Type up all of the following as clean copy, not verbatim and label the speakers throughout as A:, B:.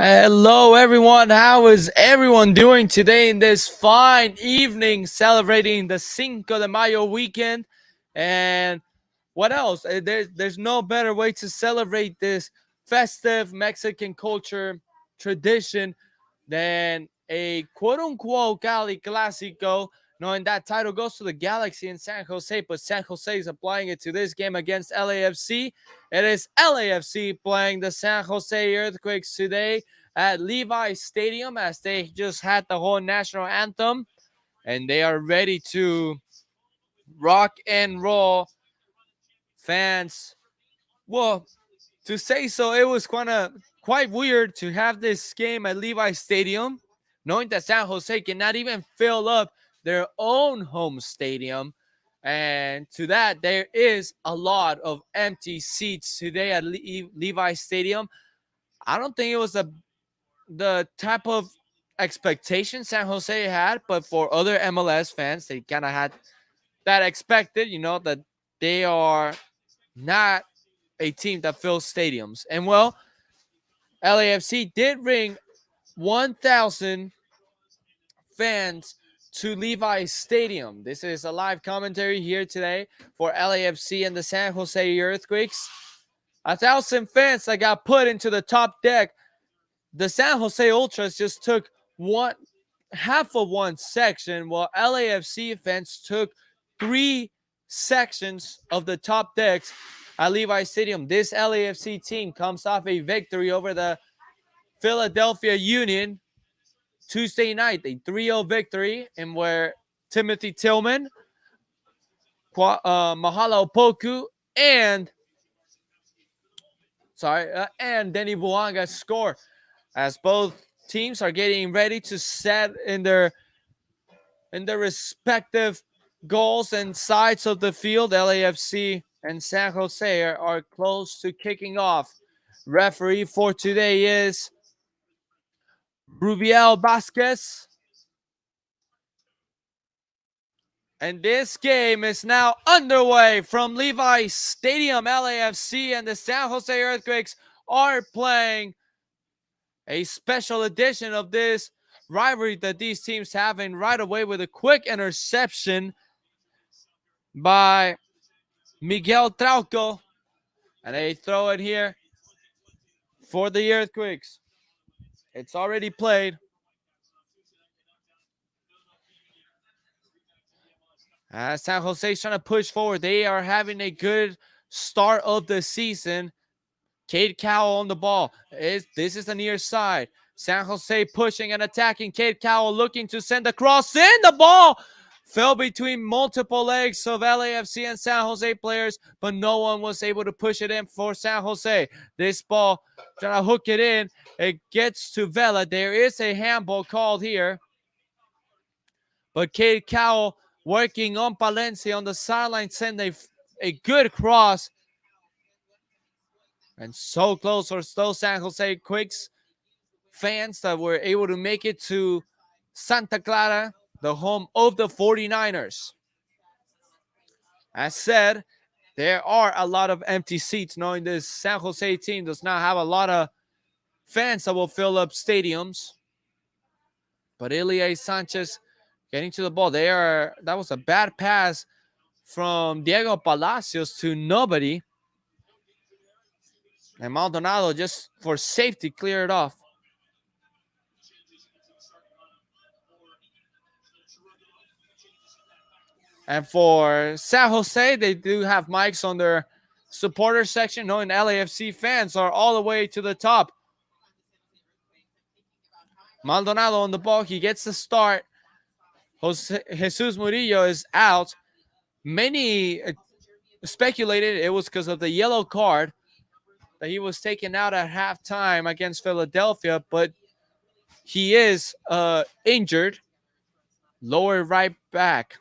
A: Hello, everyone. How is everyone doing today in this fine evening celebrating the Cinco de Mayo weekend? And what else? There's no better way to celebrate this festive Mexican culture tradition than a quote unquote Cali Clasico. Knowing that title goes to the Galaxy in San Jose, but San Jose is applying it to this game against LAFC. It is LAFC playing the San Jose Earthquakes today at Levi Stadium as they just had the whole national anthem and they are ready to rock and roll. Fans, well, to say so, it was quite weird to have this game at Levi Stadium, knowing that San Jose cannot even fill up their own home stadium. And to that, there is a lot of empty seats today at Levi Stadium. I don't think it was the type of expectation San Jose had, but for other MLS fans, they kind of had that expected, that they are not a team that fills stadiums. And well, LAFC did bring 1,000 fans to Levi Stadium. This is a live commentary here today for LAFC and the San Jose Earthquakes. 1,000 fans that got put into the top deck. The San Jose Ultras just took half of one section, while LAFC fans took three sections of the top decks at Levi Stadium. This LAFC team comes off a victory over the Philadelphia Union Tuesday night, a 3-0 victory, and where Timothy Tillman, Mahala Opoku, and Denny Buanga score, as both teams are getting ready to set in their respective goals and sides of the field. LAFC and San Jose are close to kicking off. Referee for today is Rubiel Vasquez. And this game is now underway from Levi Stadium. LAFC and the San Jose Earthquakes are playing a special edition of this rivalry that these teams have, and right away with a quick interception by Miguel Trauco. And they throw it here for the Earthquakes. It's already played. As San Jose is trying to push forward. They are having a good start of the season. Cade Cowell on the ball. This is the near side. San Jose pushing and attacking. Cade Cowell looking to send a cross in. The ball fell between multiple legs of LAFC and San Jose players, but no one was able to push it in for San Jose. This ball, trying to hook it in. It gets to Vela. There is a handball called here. But Cade Cowell working on Palencia on the sideline, send a good cross. And so close are those San Jose Quakes fans that were able to make it to Santa Clara, the home of the 49ers. As said, there are a lot of empty seats, knowing this San Jose team does not have a lot of fans that will fill up stadiums. But Ilie Sanchez getting to the ball. That was a bad pass from Diego Palacios to nobody. And Maldonado just for safety cleared off. And for San Jose, they do have mics on their supporter section, knowing LAFC fans are all the way to the top. Maldonado on the ball. He gets the start. Jesus Murillo is out. Many speculated it was because of the yellow card that he was taken out at halftime against Philadelphia, but he is injured. Lower right back.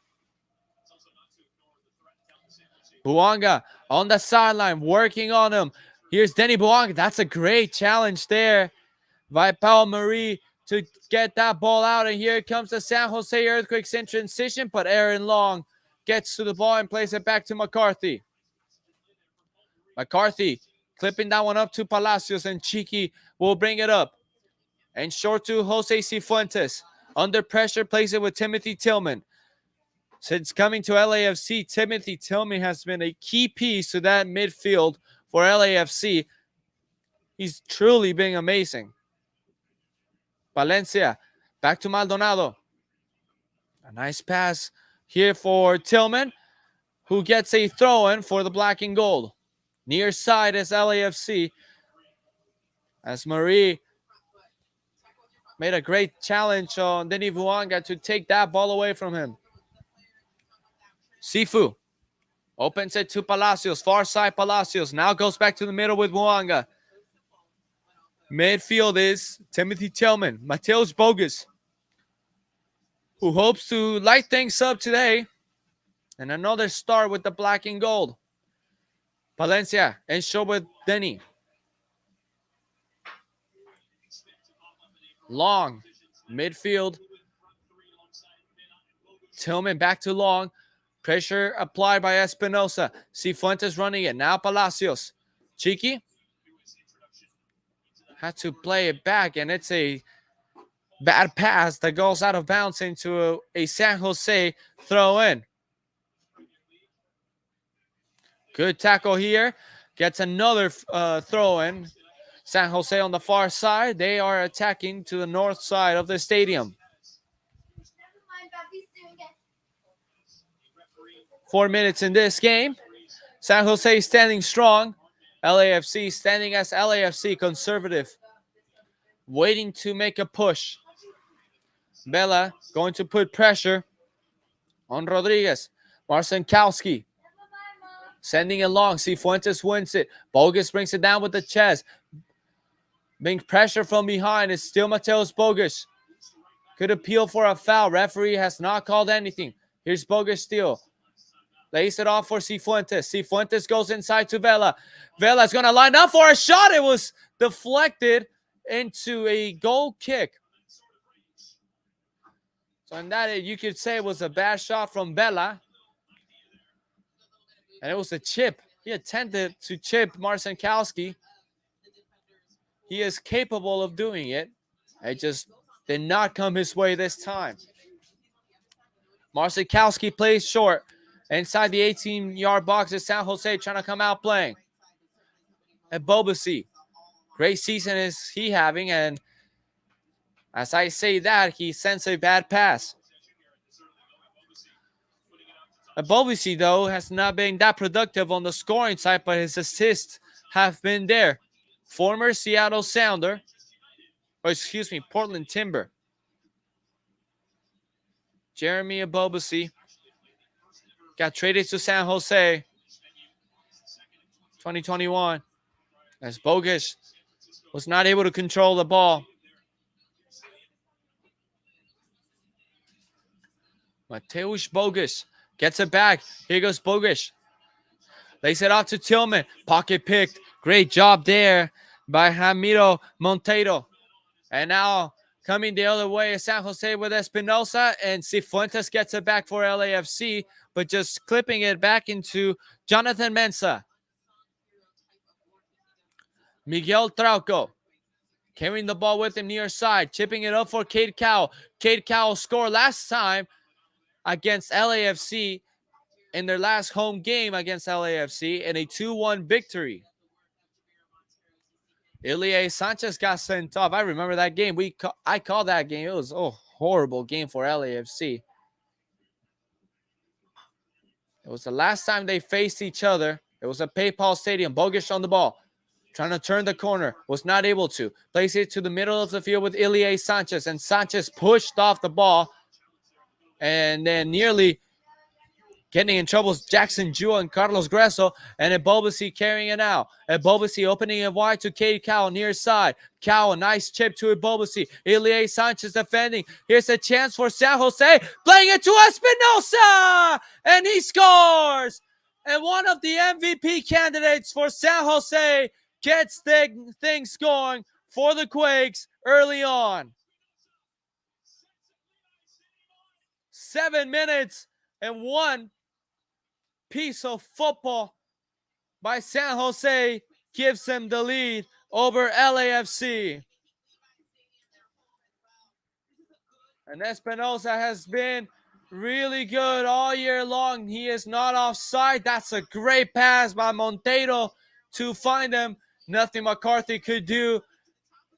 A: Buanga on the sideline, working on him. Here's Denny Buanga. That's a great challenge there by Paul Marie to get that ball out. And here comes the San Jose Earthquakes in transition, but Aaron Long gets to the ball and plays it back to McCarthy. McCarthy clipping that one up to Palacios, and Cheeky will bring it up. And short to Jose Cifuentes. Under pressure, plays it with Timothy Tillman. Since coming to LAFC, Timothy Tillman has been a key piece to that midfield for LAFC. He's truly been amazing. Valencia, back to Maldonado. A nice pass here for Tillman, who gets a throw-in for the black and gold. Near side is LAFC, as Marie made a great challenge on Denis Vuanga to take that ball away from him. Sifu opens it to Palacios, far side Palacios. Now goes back to the middle with Vuanga. Midfield is Timothy Tillman, Mateus Bogus, who hopes to light things up today. And another start with the black and gold. Valencia and show with Denny. Long, midfield. Tillman back to Long. Pressure applied by Espinosa. Cifuentes running it. Now Palacios. Cheeky had to play it back, and it's a bad pass that goes out of bounds into a San Jose throw in. Good tackle here. Gets another throw in. San Jose on the far side. They are attacking to the north side of the stadium. 4 minutes in this game. San Jose standing strong. LAFC standing as LAFC conservative. Waiting to make a push. Bella going to put pressure on Rodriguez. Marcinkowski sending it long. Cifuentes wins it. Bogus brings it down with the chest. Being pressure from behind is still Mateus Bogus. Could appeal for a foul. Referee has not called anything. Here's Bogus still. Lays it off for Cifuentes. Cifuentes goes inside to Vela. Vela's going to line up for a shot. It was deflected into a goal kick. So in that, you could say it was a bad shot from Vela. And it was a chip. He attempted to chip Marcinkowski. He is capable of doing it. It just did not come his way this time. Marcinkowski plays short. Inside the 18-yard box is San Jose trying to come out playing. And Bobasi. Great season is he having, and as I say that, he sends a bad pass. Bobasi, though, has not been that productive on the scoring side, but his assists have been there. Former Seattle Sounder, Portland Timber. Jeremy Abobasi got traded to San Jose 2021 as Bogus was not able to control the ball. Mateusz Bogus gets it back. Here goes Bogus. Lays it off to Tillman. Pocket picked. Great job there by Ramiro Monteiro. And now coming the other way is San Jose with Espinosa, and Cifuentes gets it back for LAFC, but just clipping it back into Jonathan Mensah. Miguel Trauco carrying the ball with him near side, chipping it up for Cade Cowell. Cade Cowell scored last time against LAFC in their last home game against LAFC in a 2-1 victory. Ilie Sanchez got sent off. I remember that game. I called that game. It was a horrible game for LAFC. It was the last time they faced each other. It was at PayPal Stadium. Bogus on the ball. Trying to turn the corner. Was not able to. Plays it to the middle of the field with Ilie Sanchez. And Sanchez pushed off the ball. And then nearly getting in trouble is Jackson Jewell and Carlos Gresso, and Ebobasi carrying it out. Ebobasi opening it wide to Cade Cowell near side. Cowell, a nice chip to Ebobasi. Ilie Sanchez defending. Here's a chance for San Jose. Playing it to Espinosa! And he scores! And one of the MVP candidates for San Jose gets things going for the Quakes early on. 7 minutes and one piece of football by San Jose gives them the lead over LAFC. And Espinosa has been really good all year long. He is not offside. That's a great pass by Monteiro to find him. Nothing McCarthy could do.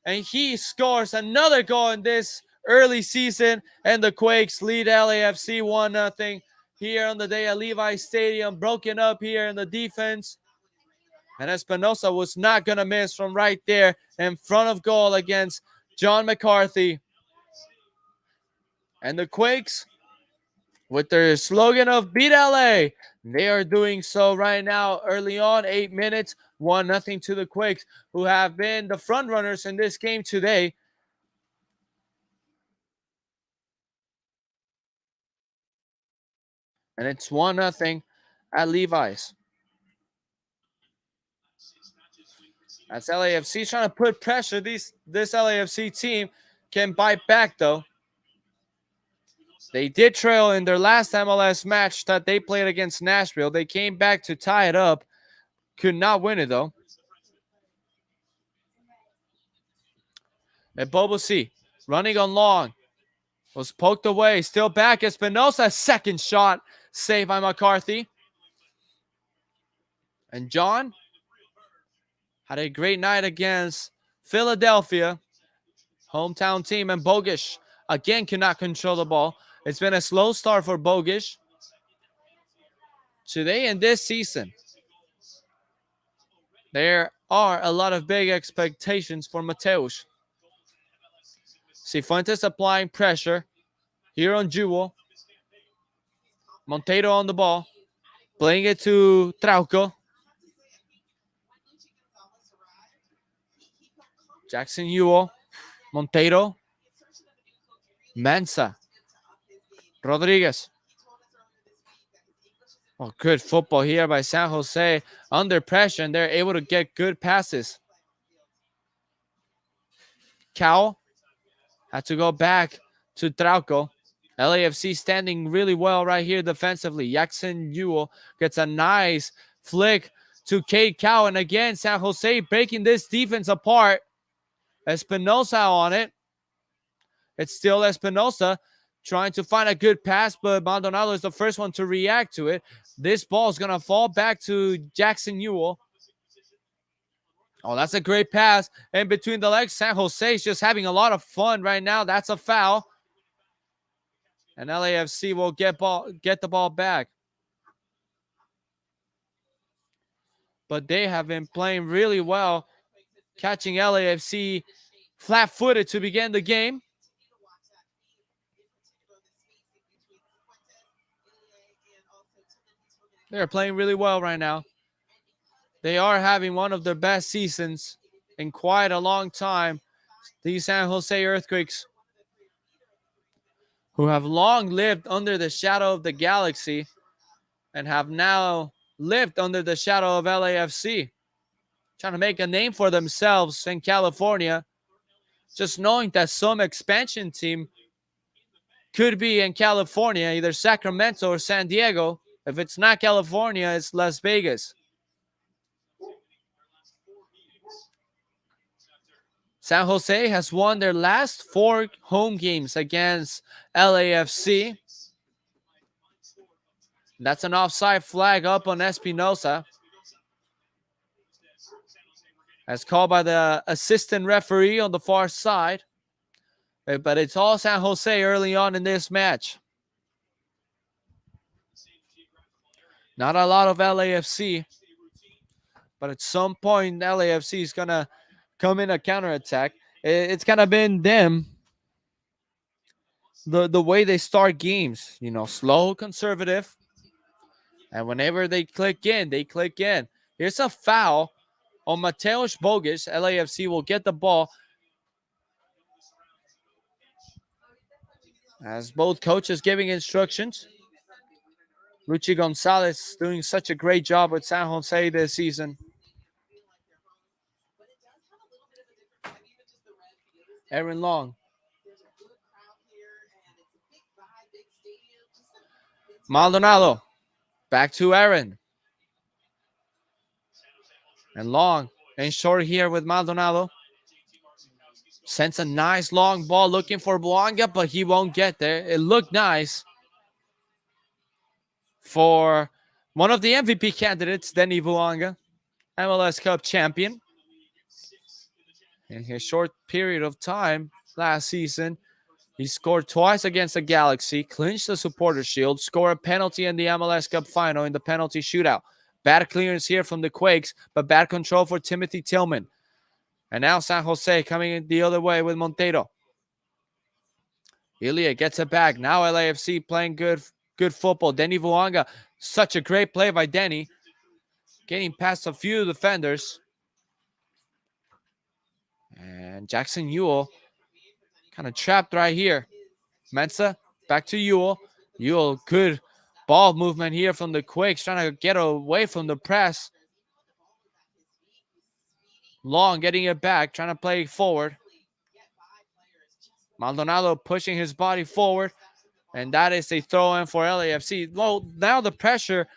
A: And he scores another goal in this early season. And the Quakes lead LAFC 1-0 here on the day at Levi Stadium. Broken up here in the defense. And Espinosa was not going to miss from right there in front of goal against John McCarthy. And the Quakes, with their slogan of Beat LA, they are doing so right now early on, 8 minutes, 1-0 to the Quakes, who have been the front runners in this game today. And it's 1-0 at Levi's. That's LAFC trying to put pressure. This LAFC team can bite back, though. They did trail in their last MLS match that they played against Nashville. They came back to tie it up. Could not win it, though. And Bobo C running on long. Was poked away. Still back. Espinosa, second shot. Saved by McCarthy. And John had a great night against Philadelphia. Hometown team. And Bogish again cannot control the ball. It's been a slow start for Bogish today and this season. There are a lot of big expectations for Mateus. Cifuentes applying pressure here on Jewel. Monteiro on the ball. Playing it to Trauco. Jackson Ewell. Monteiro. Mensa. Rodriguez. Oh, good football here by San Jose. Under pressure, and they're able to get good passes. Cowell had to go back to Trauco. LAFC standing really well right here defensively. Jackson Ewell gets a nice flick to Cade Cowell. And again, San Jose breaking this defense apart. Espinosa on it. It's still Espinosa trying to find a good pass, but Maldonado is the first one to react to it. This ball is going to fall back to Jackson Ewell. Oh, that's a great pass. And between the legs, San Jose is just having a lot of fun right now. That's a foul. And LAFC will get the ball back. But they have been playing really well, catching LAFC flat-footed to begin the game. They're playing really well right now. They are having one of their best seasons in quite a long time. These San Jose Earthquakes, who have long lived under the shadow of the Galaxy and have now lived under the shadow of LAFC, trying to make a name for themselves in California, just knowing that some expansion team could be in California, either Sacramento or San Diego. If it's not California, it's Las Vegas. San Jose has won their last 4 home games against LAFC. That's an offside flag up on Espinosa, as called by the assistant referee on the far side. But it's all San Jose early on in this match. Not a lot of LAFC, but at some point, LAFC is going to come in a counterattack. It's kind of been them, the way they start games, slow, conservative. And whenever they click in, they click in. Here's a foul on Mateusz Bogisz. LAFC will get the ball, as both coaches giving instructions. Luchi Gonzalez doing such a great job with San Jose this season. Aaron Long. Maldonado. Back to Aaron. And Long. And short here with Maldonado. Sends a nice long ball looking for Buanga, but he won't get there. It looked nice for one of the MVP candidates, Denny Buanga, MLS Cup champion. In his short period of time last season, he scored twice against the Galaxy, clinched the Supporters' Shield, scored a penalty in the MLS Cup final in the penalty shootout. Bad clearance here from the Quakes, but bad control for Timothy Tillman. And now San Jose coming in the other way with Monteiro. Ilia gets it back. Now LAFC playing good football. Denny Vuanga, such a great play by Denny. Getting past a few defenders. And Jackson Ewell kind of trapped right here. Mensah back to Ewell. Ewell, good ball movement here from the Quakes, trying to get away from the press. Long getting it back, trying to play forward. Maldonado pushing his body forward. And that is a throw in for LAFC. Well, now the pressure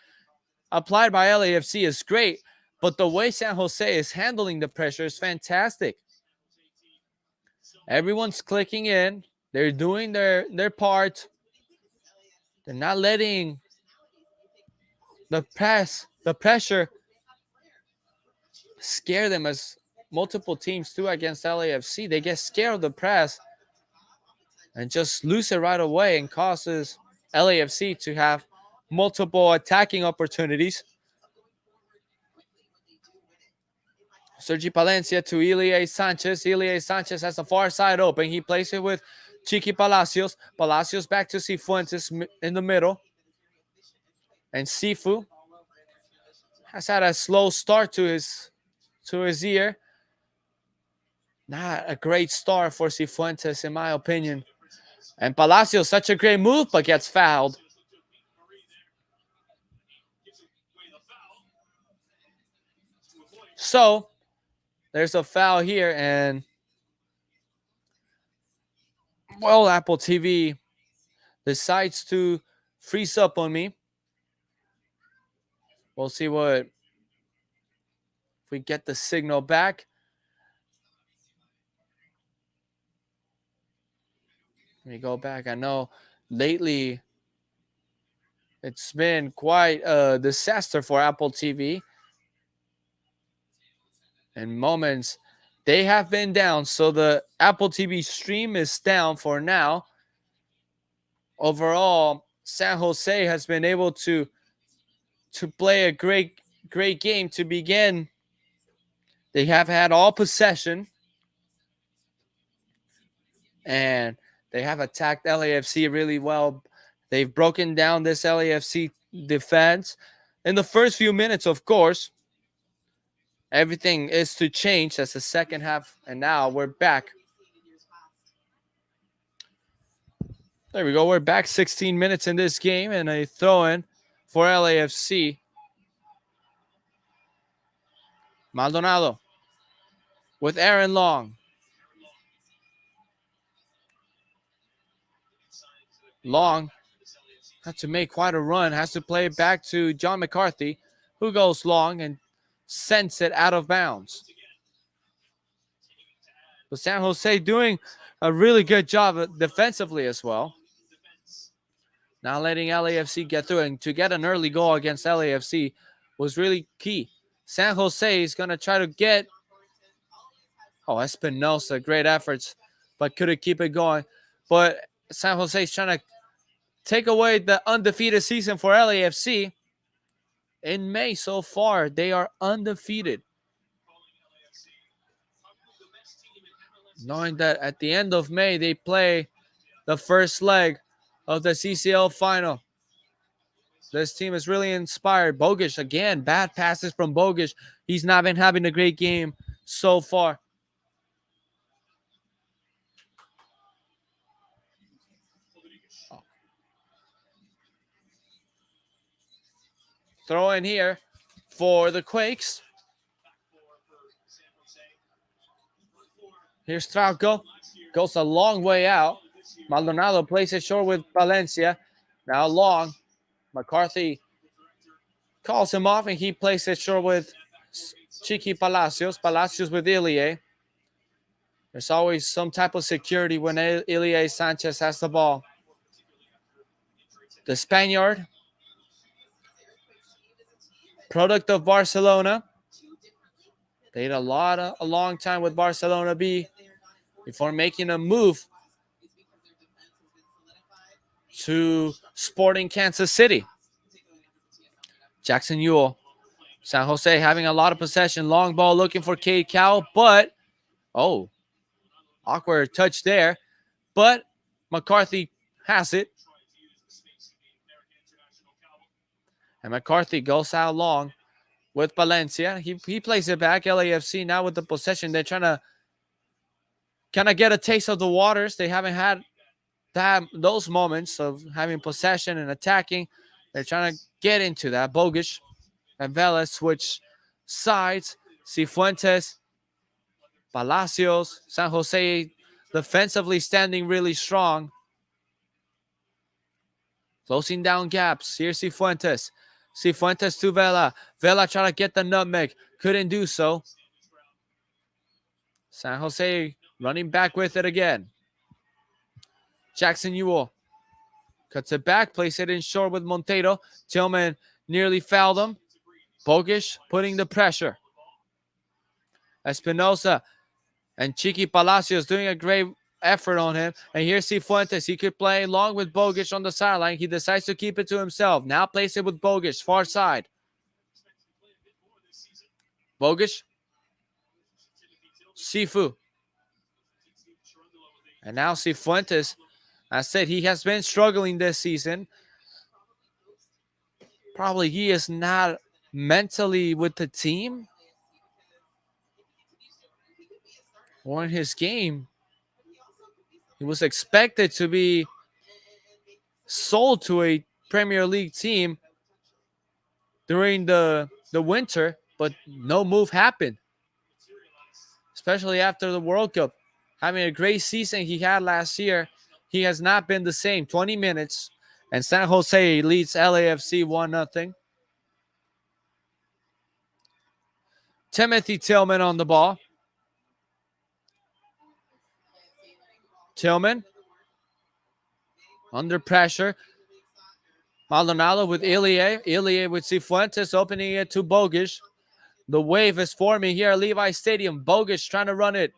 A: applied by LAFC is great, but the way San Jose is handling the pressure is fantastic. Everyone's clicking in. They're doing their part. They're not letting the pressure scare them, as multiple teams do against LAFC. They get scared of the press and just lose it right away, and causes LAFC to have multiple attacking opportunities. Sergi Palencia to Ilie Sanchez. Ilie Sanchez has the far side open. He plays it with Chiqui Palacios. Palacios back to Cifuentes in the middle. And Sifu has had a slow start to his year. Not a great start for Cifuentes, in my opinion. And Palacios, such a great move, but gets fouled. So, there's a foul here, and well, Apple TV decides to freeze up on me. We'll see if we get the signal back. Let me go back. I know lately it's been quite a disaster for Apple TV. In moments, they have been down. So the Apple TV stream is down for now. Overall, San Jose has been able to play a great game to begin. They have had all possession, and they have attacked LAFC really well. They've broken down this LAFC defense. In the first few minutes, of course, everything is to change as the second half, and now we're back. There we go. We're back 16 minutes in this game, and a throw-in for LAFC. Maldonado with Aaron Long. Long had to make quite a run, has to play it back to John McCarthy, who goes long and sends it out of bounds. But San Jose doing a really good job defensively as well. Not letting LAFC get through, and to get an early goal against LAFC was really key. San Jose is going to try to get... Oh, Espinosa, great efforts, but couldn't keep it going. But San Jose is trying to take away the undefeated season for LAFC. In May so far, they are undefeated. Knowing that at the end of May, they play the first leg of the CCL final. This team is really inspired. Bogish, again, bad passes from Bogish. He's not been having a great game so far. Throw in here for the Quakes. Here's Trauco. Goes a long way out. Maldonado plays it short with Valencia. Now long. McCarthy calls him off, and he plays it short with Chiqui Palacios. Palacios with Ilie. There's always some type of security when Ilie Sanchez has the ball. The Spaniard, product of Barcelona, played a long time with Barcelona B before making a move to Sporting Kansas City. Jackson Ewell, San Jose having a lot of possession. Long ball looking for Cade Cowell, but awkward touch there. But McCarthy has it. And McCarthy goes out long with Valencia. He plays it back. LAFC now with the possession. They're trying to kind of get a taste of the waters. They haven't had those moments of having possession and attacking. They're trying to get into that. Bogish and Vela switch sides. Cifuentes, Palacios, San Jose defensively standing really strong. Closing down gaps. Here's Cifuentes. Cifuentes to Vela. Vela trying to get the nutmeg. Couldn't do so. San Jose running back with it again. Jackson Ewell cuts it back. Plays it in short with Monteiro. Tillman nearly fouled him. Bogish putting the pressure. Espinosa and Chiqui Palacios doing a great effort on him. And here's Cifuentes. He could play long with Bogish on the sideline. He decides to keep it to himself. Now plays it with Bogish, far side. Bogish. Sifu. And now Cifuentes. I said he has been struggling this season. Probably he is not mentally with the team or in his game. He was expected to be sold to a Premier League team during the winter, but no move happened, especially after the World Cup. Having a great season he had last year, he has not been the same. 20 minutes, and San Jose leads LAFC 1-0. Timothy Tillman on the ball. Tillman under pressure. Maldonado with Ilie. Ilie with Cifuentes opening it to Bogish. The wave is forming here at Levi Stadium. Bogish trying to run it.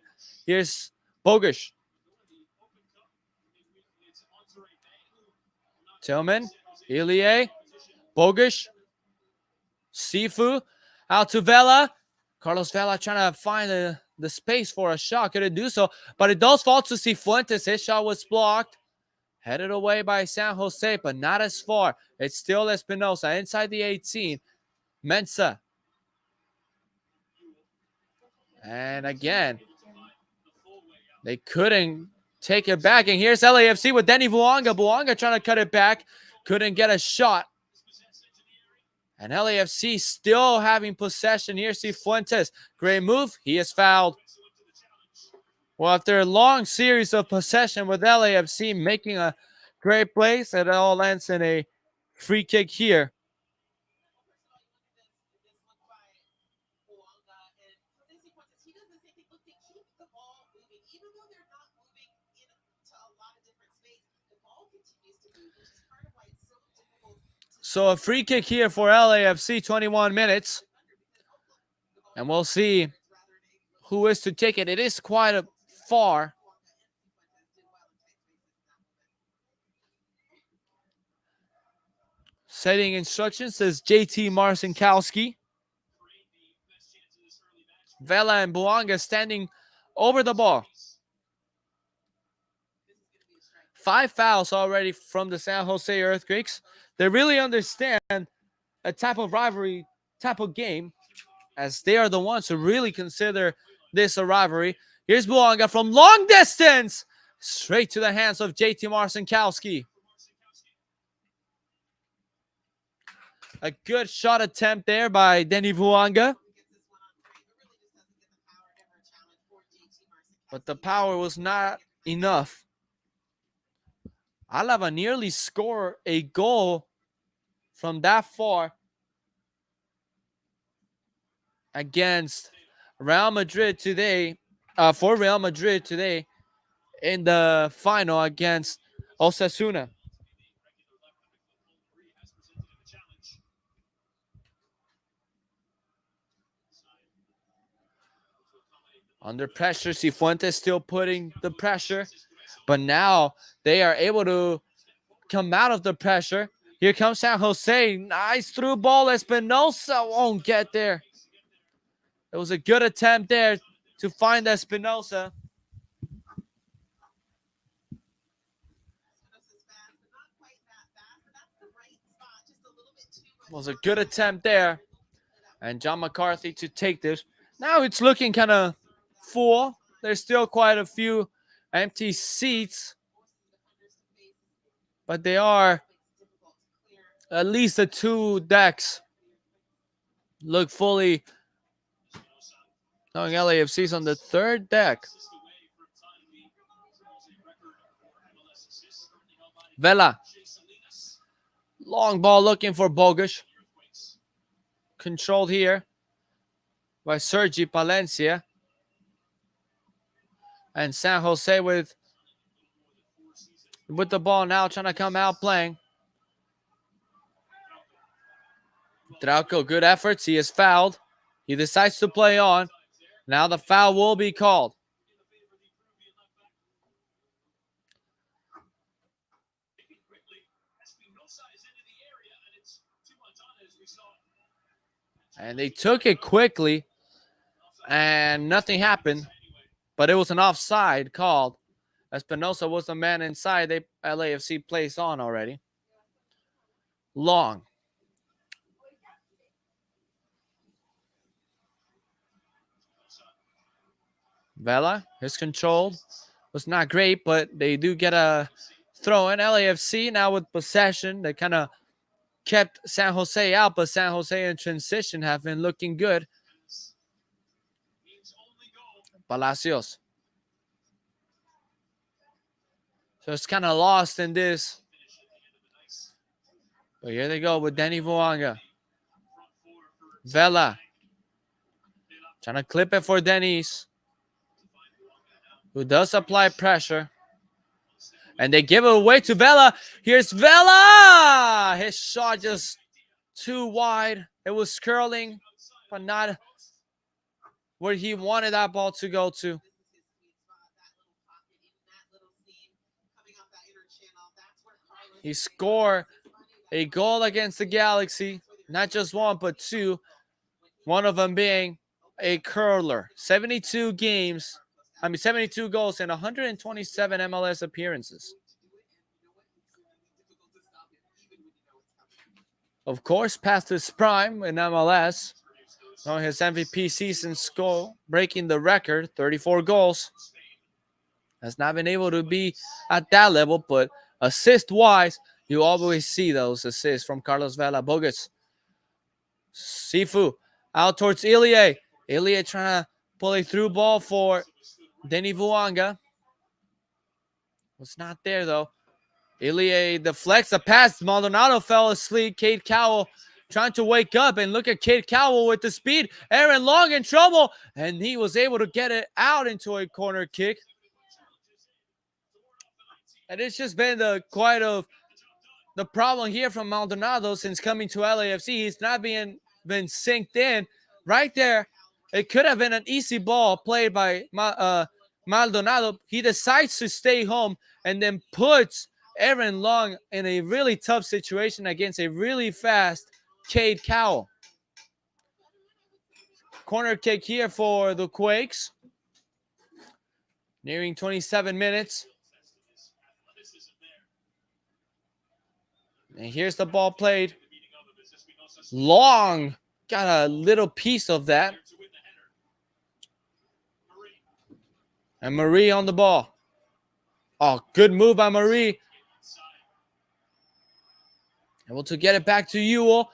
A: Here's Bogish. Tillman. Ilie. Bogish. Sifu. Out to Vela. Carlos Vela trying to find the space for a shot. Couldn't do so. But it does fall to Cifuentes. His shot was blocked. Headed away by San Jose, but not as far. It's still Espinosa inside the 18. Mensah. And again, they couldn't take it back. And here's LAFC with Denny Vuanga. Vuanga trying to cut it back. Couldn't get a shot. And LAFC still having possession. Here's Cifuentes. Great move. He is fouled. Well, after a long series of possession with LAFC making a great place, it all ends in a free kick here. So a free kick here for LAFC, 21 minutes. And we'll see who is to take it. It is quite far. Setting instructions says JT Marcinkowski. Vela and Buanga standing over the ball. 5 fouls already from the San Jose Earthquakes. They really understand a type of rivalry, type of game, as they are the ones who really consider this a rivalry. Here's Buanga from long distance. Straight to the hands of JT Marcinkowski. A good shot attempt there by Denny Vuanga. But the power was not enough. Alaba nearly scored a goal from that far against Real Madrid today. for Real Madrid today in the final against Osasuna. Under pressure, Cifuentes still putting the pressure, but now they are able to come out of the pressure. Here comes San Jose. Nice through ball. Espinosa won't get there. It was a good attempt there to find Espinosa. It was a good attempt there. And John McCarthy to take this. Now it's looking kind of full. There's still quite a few empty seats, but they are at least the two decks look fully. Knowing LAFC's on the third deck. Vela. Long ball looking for Bogusz. Controlled here by Sergi Palencia. And San Jose with the ball now, trying to come out playing. Trauco, good efforts. He is fouled. He decides to play on. Now the foul will be called. And they took it quickly, and nothing happened. But it was an offside called. Espinosa was the man inside. LAFC placed on already. Long. Vela, his control was not great, but they do get a throw in. LAFC now with possession. They kind of kept San Jose out, but San Jose in transition have been looking good. Palacios. So it's kind of lost in this. But here they go with Danny Vuanga. Vela. Trying to clip it for Dennis, who does apply pressure. And they give it away to Vela. Here's Vela! His shot just too wide. It was curling, but not where he wanted that ball to go to. He scored a goal against the Galaxy. Not just one, but two. One of them being a curler. 72 goals and 127 MLS appearances. Of course, past his prime in MLS. On his MVP season score, breaking the record, 34 goals. Has not been able to be at that level, but assist-wise, you always see those assists from Carlos Vela. Bogusz. Sifu out towards Ilie. Ilie trying to pull a through ball for Denny Vuanga. Was not there, though. Ilie deflects the pass. Maldonado fell asleep. Cade Cowell trying to wake up, and look at Cade Cowell with the speed. Aaron Long in trouble, and he was able to get it out into a corner kick. And it's just been quite of the problem here from Maldonado since coming to LAFC. He's not been synced in right there. It could have been an easy ball played by Maldonado. He decides to stay home and then puts Aaron Long in a really tough situation against a really fast Cade Cowell. Corner kick here for the Quakes. Nearing 27 minutes. And here's the ball played. Long got a little piece of that. And Marie on the ball. Oh, good move by Marie. Able to get it back to Ewell,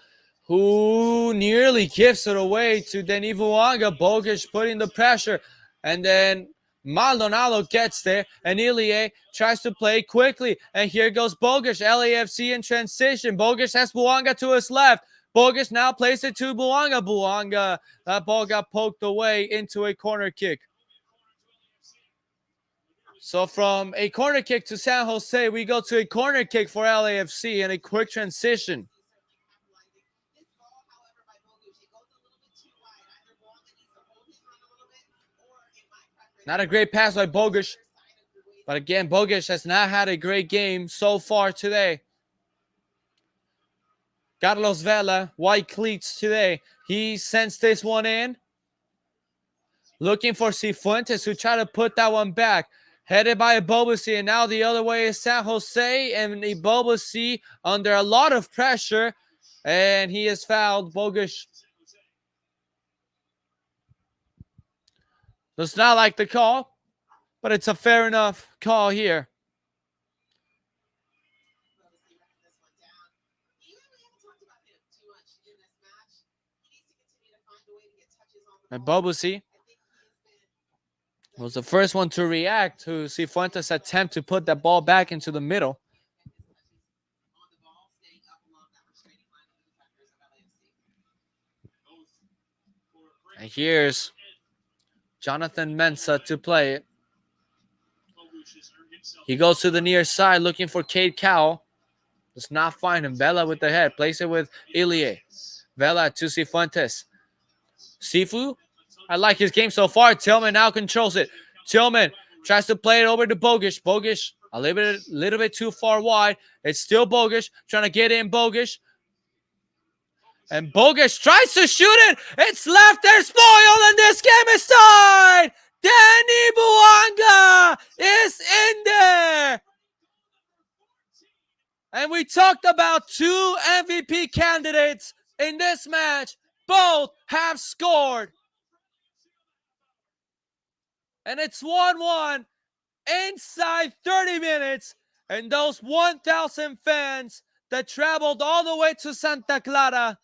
A: who nearly gives it away to Denis Vuanga. Bogusz putting the pressure. And then Maldonado gets there, and Ilie tries to play quickly. And here goes Bogusz, LAFC in transition. Bogusz has Vuanga to his left. Bogusz now plays it to Vuanga. That ball got poked away into a corner kick. So from a corner kick to San Jose, we go to a corner kick for LAFC and a quick transition. Not a great pass by Bogusz. But again, Bogusz has not had a great game so far today. Carlos Vela, white cleats today. He sends this one in. Looking for Cifuentes, who tried to put that one back. Headed by Ibobusi, and now the other way is San Jose, and Ibobusi under a lot of pressure, and he is fouled. Bogusz does not like the call, but it's a fair enough call here. And Ibobusi was the first one to react to Cifuentes' attempt to put the ball back into the middle. And here's Jonathan Mensah to play it. He goes to the near side looking for Cade Cowell. Does not find him. Vela with the head. Plays it with Ilie. Vela to Cifuentes. Sifu, I like his game so far. Tillman now controls it. Tillman tries to play it over to Bogusz. Bogusz a little bit too far wide. It's still Bogusz trying to get in Bogusz. And Bogusz tries to shoot it. It's left there spoiled, and this game is tied. Danny Buanga is in there. And we talked about two MVP candidates in this match. Both have scored. And it's 1-1 inside 30 minutes. And those 1,000 fans that traveled all the way to Santa Clara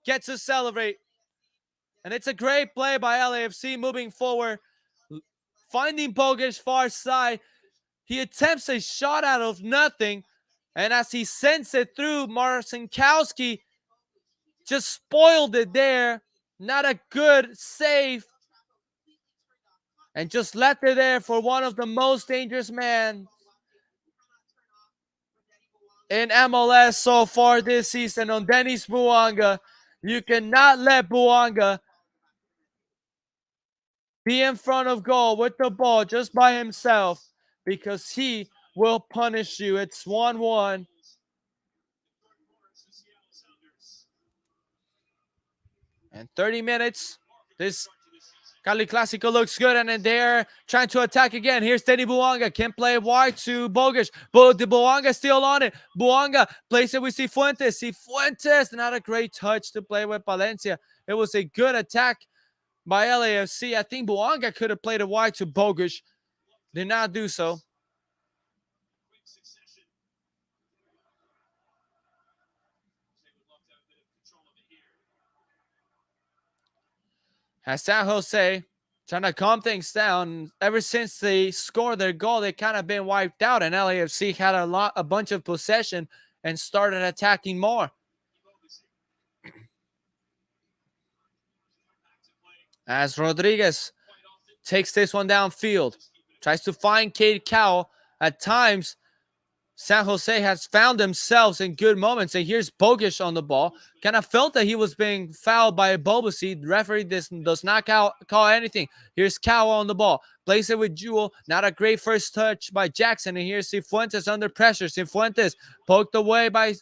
A: get to celebrate. And it's a great play by LAFC moving forward. Finding Bogusz far side. He attempts a shot out of nothing. And as he sends it through, Marcinkowski just spoiled it there. Not a good save. And just left it there for one of the most dangerous men in MLS so far this season, on Dennis Buanga. You cannot let Buanga be in front of goal with the ball just by himself, because he will punish you. It's 1-1. And 30 minutes. This Cali Clásico looks good, and then they're trying to attack again. Here's Teddy Buanga. Can play wide to Bogusz. But the Buanga still on it. Buanga plays it with Cifuentes. Cifuentes, not a great touch to play with Valencia. It was a good attack by LAFC. I think Buanga could have played it wide to Bogusz. Did not do so. As San Jose trying to calm things down. Ever since they scored their goal, they kind of been wiped out, and LAFC had a bunch of possession and started attacking more. As Rodriguez takes this one downfield, tries to find Cade Cowell. At times, San Jose has found themselves in good moments, and here's Bogusz on the ball. Kind of felt that he was being fouled by Bobusi. The referee does not call anything. Here's Cowell on the ball. Plays it with Jewel. Not a great first touch by Jackson, and here's Cifuentes under pressure. Cifuentes poked away by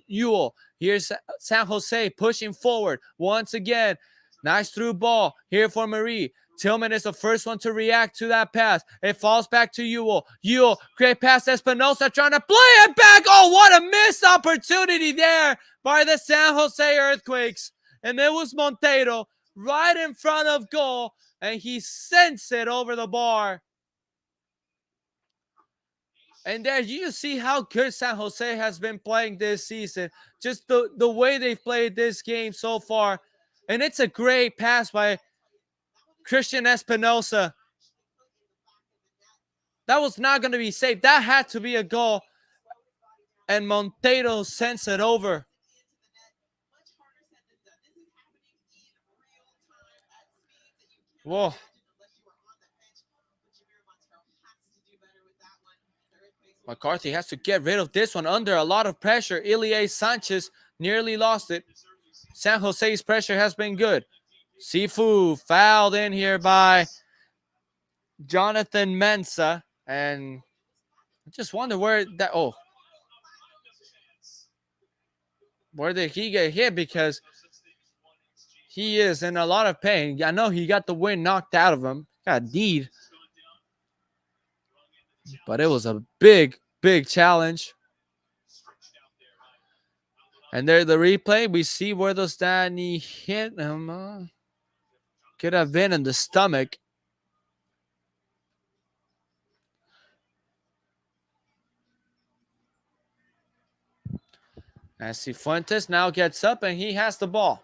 A: Ewell. Here's San Jose pushing forward once again. Nice through ball here for Marie. Tillman is the first one to react to that pass. It falls back to Ewell. Ewell, great pass. Espinosa trying to play it back. Oh, what a missed opportunity there by the San Jose Earthquakes. And it was Monteiro right in front of goal, and he sends it over the bar. And there you see how good San Jose has been playing this season. Just the way they've played this game so far. And it's a great pass by Christian Espinosa. That was not going to be safe. That had to be a goal. And Monteiro sends it over. Whoa. McCarthy has to get rid of this one under a lot of pressure. Ilie Sanchez nearly lost it. San Jose's pressure has been good. Sifu fouled in here by Jonathan Mensah. And I just wonder where that... Oh. Where did he get hit? Because he is in a lot of pain. I know he got the wind knocked out of him. Got a deed. But it was a big, big challenge. And there, the replay, we see where the Stanley hit him. Could have been in the stomach. As Cifuentes now gets up and he has the ball.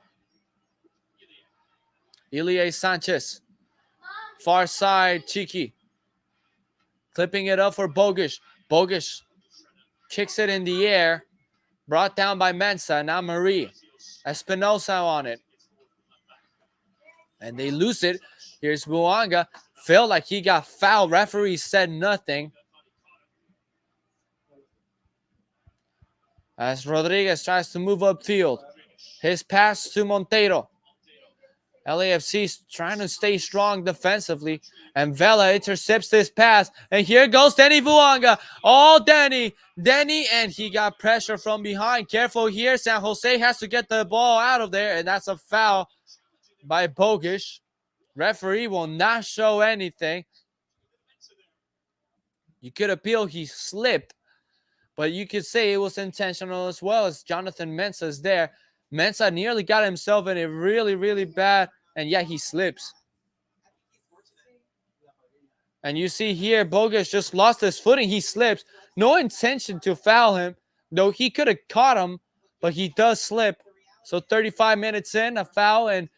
A: Ilie Sanchez. Far side, Cheeky. Clipping it up for Bogish. Bogish kicks it in the air. Brought down by Mensah. Now Marie. Espinosa on it. And they lose it. Here's Buanga. Felt like he got fouled. Referee said nothing. As Rodriguez tries to move upfield. His pass to Monteiro. LAFC trying to stay strong defensively. And Vela intercepts this pass. And here goes Denny Buanga. Oh, Denny, and he got pressure from behind. Careful here. San Jose has to get the ball out of there. And that's a foul by Bogish. Referee will not show anything. You could appeal he slipped. But you could say it was intentional as well, as Jonathan Mensah is there. Mensah nearly got himself in it really, really bad. And yeah, he slips. And you see here, Bogish just lost his footing. He slips. No intention to foul him, though he could have caught him, but he does slip. So 35 minutes in, a foul, and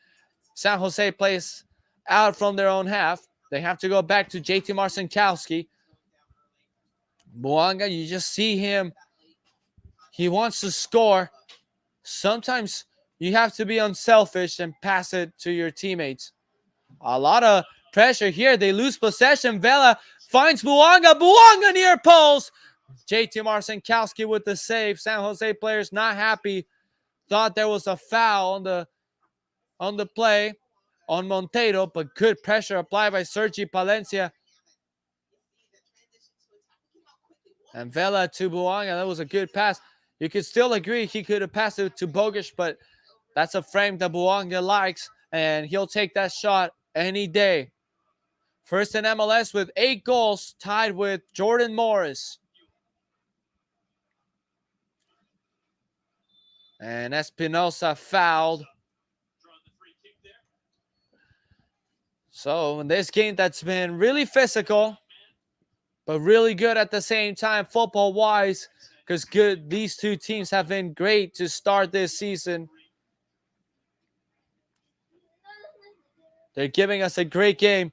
A: San Jose plays out from their own half. They have to go back to JT Marcinkowski. Buanga, you just see him. He wants to score. Sometimes you have to be unselfish and pass it to your teammates. A lot of pressure here. They lose possession. Vela finds Buanga. Buanga near post. JT Marcinkowski with the save. San Jose players not happy. Thought there was a foul on the play on Monteiro, but good pressure applied by Sergi Palencia. And Vela to Buanga. That was a good pass. You could still agree he could have passed it to Bogish, but that's a frame that Buanga likes, and he'll take that shot any day. First in MLS with 8 goals, tied with Jordan Morris. And Espinosa fouled. So in this game that's been really physical, but really good at the same time football-wise, because these two teams have been great to start this season. They're giving us a great game.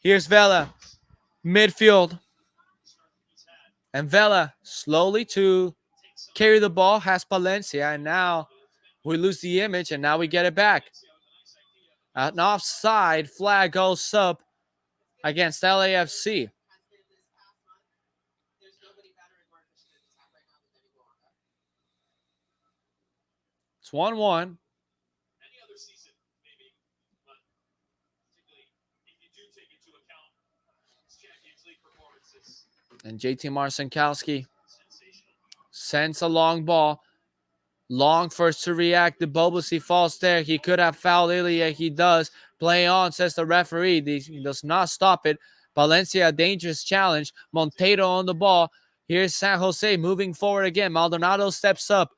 A: Here's Vela, midfield. And Vela slowly to carry the ball, has Palencia, and now we lose the image, and now we get it back. An offside flag goes up against LAFC. It's 1-1. And JT Marcinkowski sends a long ball. Long first to react. The Bobusi falls there. He could have fouled Ilia. He does. Play on, says the referee. He does not stop it. Valencia, a dangerous challenge. Monteiro on the ball. Here's San Jose moving forward again. Maldonado steps up.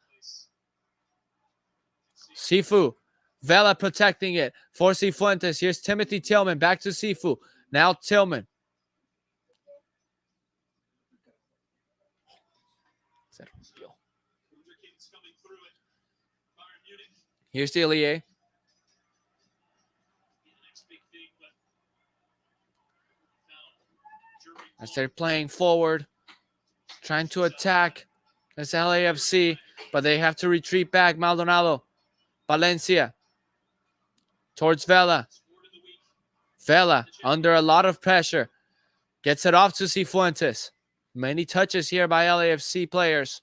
A: Sifu. Vela protecting it for Cifuentes. Here's Timothy Tillman. Back to Sifu. Now Tillman. Here's the Ilie. As they're playing forward, trying to attack this LAFC, but they have to retreat back. Maldonado. Valencia. Towards Vela. Vela under a lot of pressure. Gets it off to Cifuentes. Many touches here by LAFC players.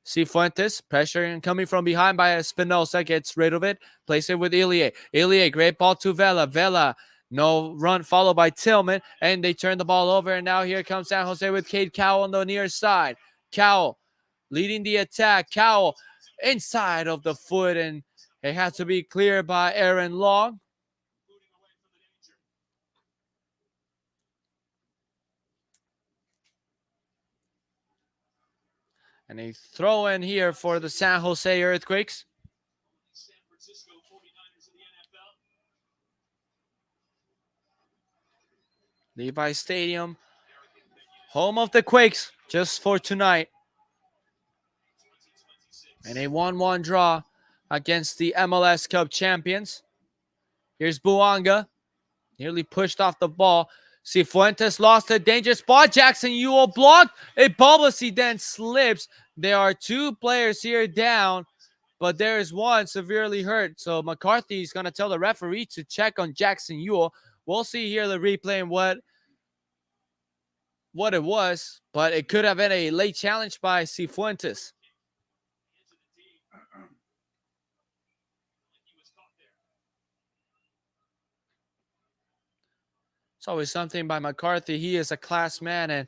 A: Cifuentes, pressure coming from behind by Espinosa, gets rid of it, plays it with Ilie. Ilie, great ball to Vela. Vela, no run, followed by Tillman, and they turn the ball over, and now here comes San Jose with Cade Cowell on the near side. Cowell leading the attack. Cowell inside of the foot, and it had to be cleared by Aaron Long. And a throw in here for the San Jose Earthquakes. Levi Stadium, home of the Quakes, just for tonight. And a 1-1 draw against the MLS Cup champions. Here's Buanga, nearly pushed off the ball. Cifuentes lost a dangerous spot. Jackson Ewell blocked. He then slips. There are two players here down, but there is one severely hurt. So McCarthy is going to tell the referee to check on Jackson Ewell. We'll see here the replay and what it was, but it could have been a late challenge by Cifuentes. It's always something by McCarthy. He is a class man, and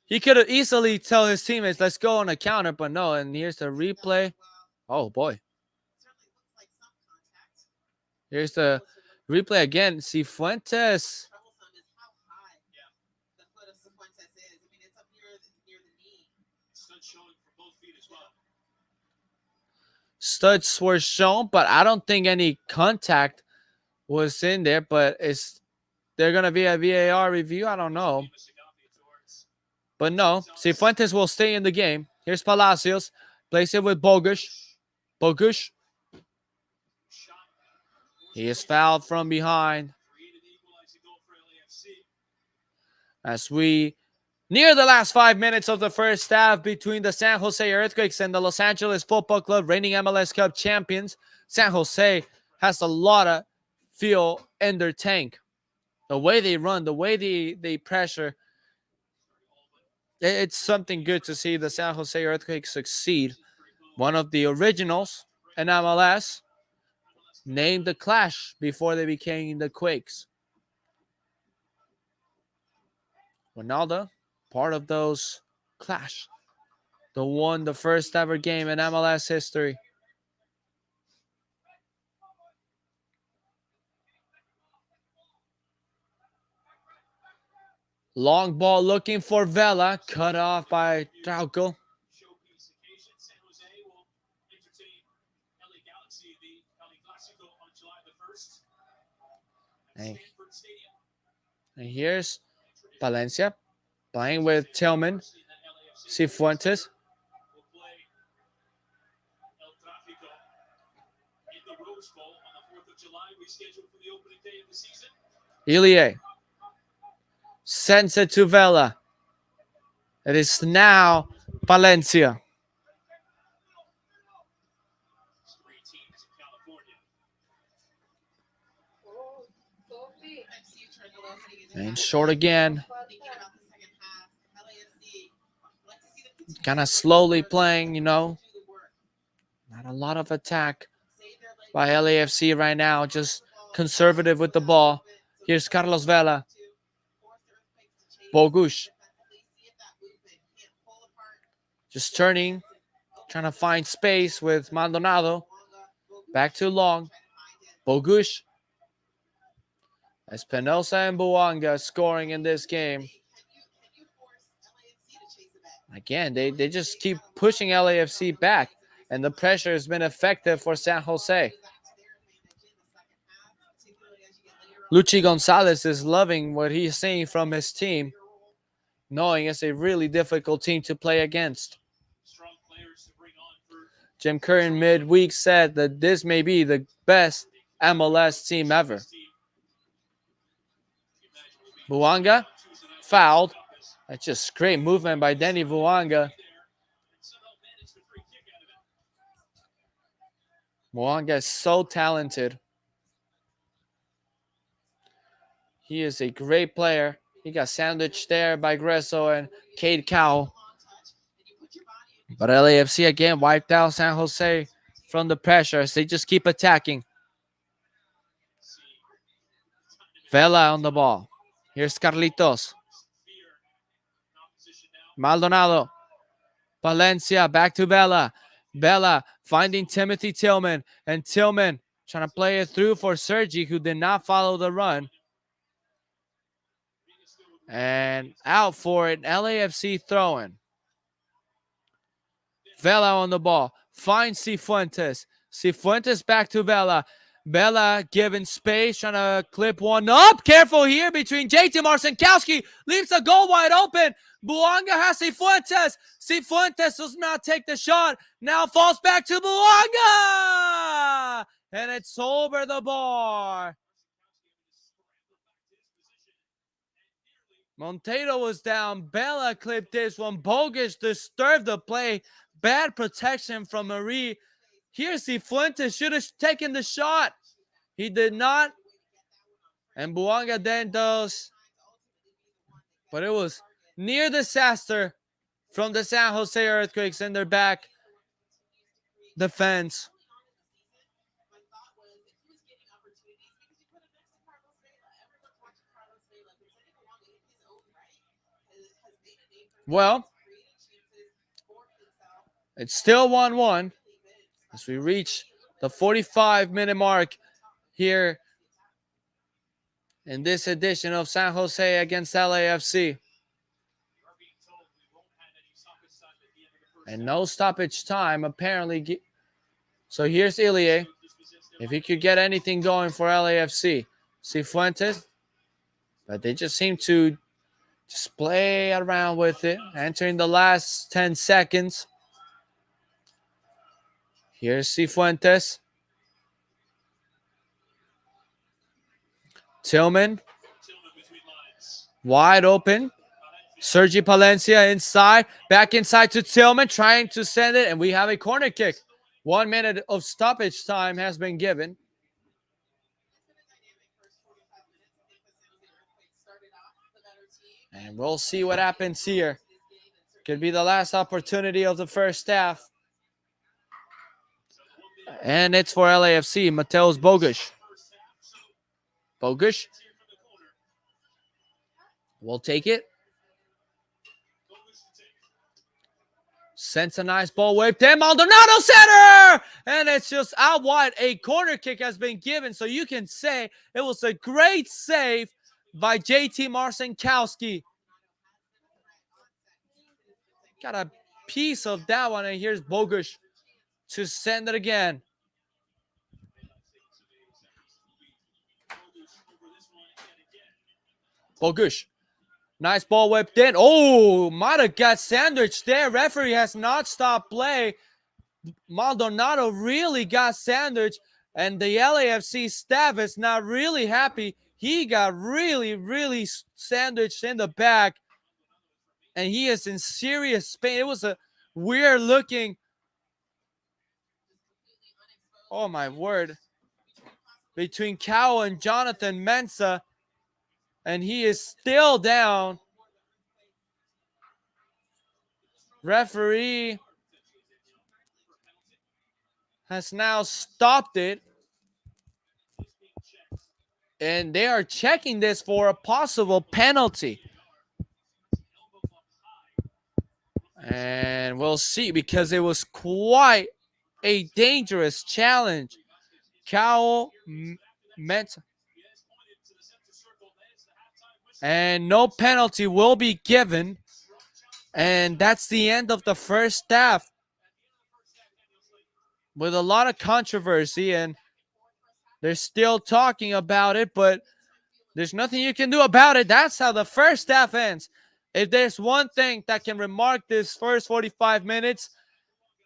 A: he could have easily tell his teammates, let's go on a counter, but no. And here's the replay. Oh, boy. Here's the replay again. Cifuentes. Studs were shown, but I don't think any contact was in there, but they're going to be a VAR review. I don't know. But no, Cifuentes will stay in the game. Here's Palacios. Plays it with Bogusz. Bogusz. He is fouled from behind. As we near the last 5 minutes of the first half between the San Jose Earthquakes and the Los Angeles Football Club, reigning MLS Cup champions. San Jose has a lot of fuel in their tank. The way they run, the way they pressure, it's something good to see the San Jose Earthquakes succeed. One of the originals in MLS named the Clash before they became the Quakes. Ronaldo, part of those Clash, the first ever game in MLS history. Long ball looking for Vela, cut off by Trauco. And here's Valencia playing with Tillman. Cifuentes. Ilie sends it to Vela. It is now Valencia. And short again. Kind of slowly playing, Not a lot of attack by LAFC right now. Just conservative with the ball. Here's Carlos Vela. Bogusz. Just turning. Trying to find space with Maldonado. Back to Long. Bogusz. Espinosa and Buanga scoring in this game. Again, they just keep pushing LAFC back, and the pressure has been effective for San Jose. Luchi Gonzalez is loving what he's seeing from his team, knowing it's a really difficult team to play against. Jim Curran midweek said that this may be the best MLS team ever. Buanga fouled. That's just great movement by Denny Buanga. Buanga is so talented. He is a great player. He got sandwiched there by Gresso and Cade Cowell. But LAFC again wiped out San Jose from the pressure as they just keep attacking. Vela on the ball. Here's Carlitos. Maldonado. Valencia back to Vela. Vela finding Timothy Tillman. And Tillman trying to play it through for Sergi, who did not follow the run. And out for it. LAFC throwing. Vela on the ball. Finds Cifuentes. Cifuentes back to Vela. Vela giving space, trying to clip one up. Careful here between JT Marcinkowski. Leaves the goal wide open. Buanga has Cifuentes. Cifuentes does not take the shot. Now falls back to Buanga. And it's over the bar. Monteiro was down. Bella clipped this one. Bogus disturbed the play. Bad protection from Marie. Here's Cifuentes. Should have taken the shot. He did not. And Buanga then does. But it was near disaster from the San Jose Earthquakes in their back defense. Well, it's still 1-1 as we reach the 45-minute mark here in this edition of San Jose against LAFC. And no stoppage time, apparently. So here's Ilie. If he could get anything going for LAFC. Cifuentes. But they just seem to just play around with it. Entering the last 10 seconds. Here's Cifuentes. Tillman. Wide open. Sergi Palencia inside. Back inside to Tillman. Trying to send it. And we have a corner kick. 1 minute of stoppage time has been given. And we'll see what happens here. Could be the last opportunity of the first half. And it's for LAFC. Mateus Bogusz. Bogusz will take it. Sends a nice ball whipped in. Maldonado center! And it's just out wide. A corner kick has been given. So you can say it was a great save by JT Marcinkowski. Got a piece of that one. And here's Bogusz to send it again. Bogusz. Nice ball whipped in. Oh, might have got sandwiched there. Referee has not stopped play. Maldonado really got sandwiched, and the LAFC staff is not really happy. He got really sandwiched in the back, and he is in serious pain. It was a weird looking. Oh my word. Between Cowell and Jonathan Mensah, and he is still down. Referee has now stopped it. And they are checking this for a possible penalty. And we'll see, because it was quite a dangerous challenge. Cowell meant. And no penalty will be given. And that's the end of the first half. With a lot of controversy, and they're still talking about it, but there's nothing you can do about it. That's how the first half ends. If there's one thing that can remark this first 45 minutes,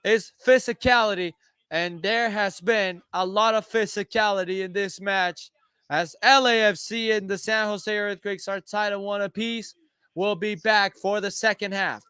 A: is physicality. And there has been a lot of physicality in this match, as LAFC and the San Jose Earthquakes are tied at 1 apiece. We'll be back for the second half.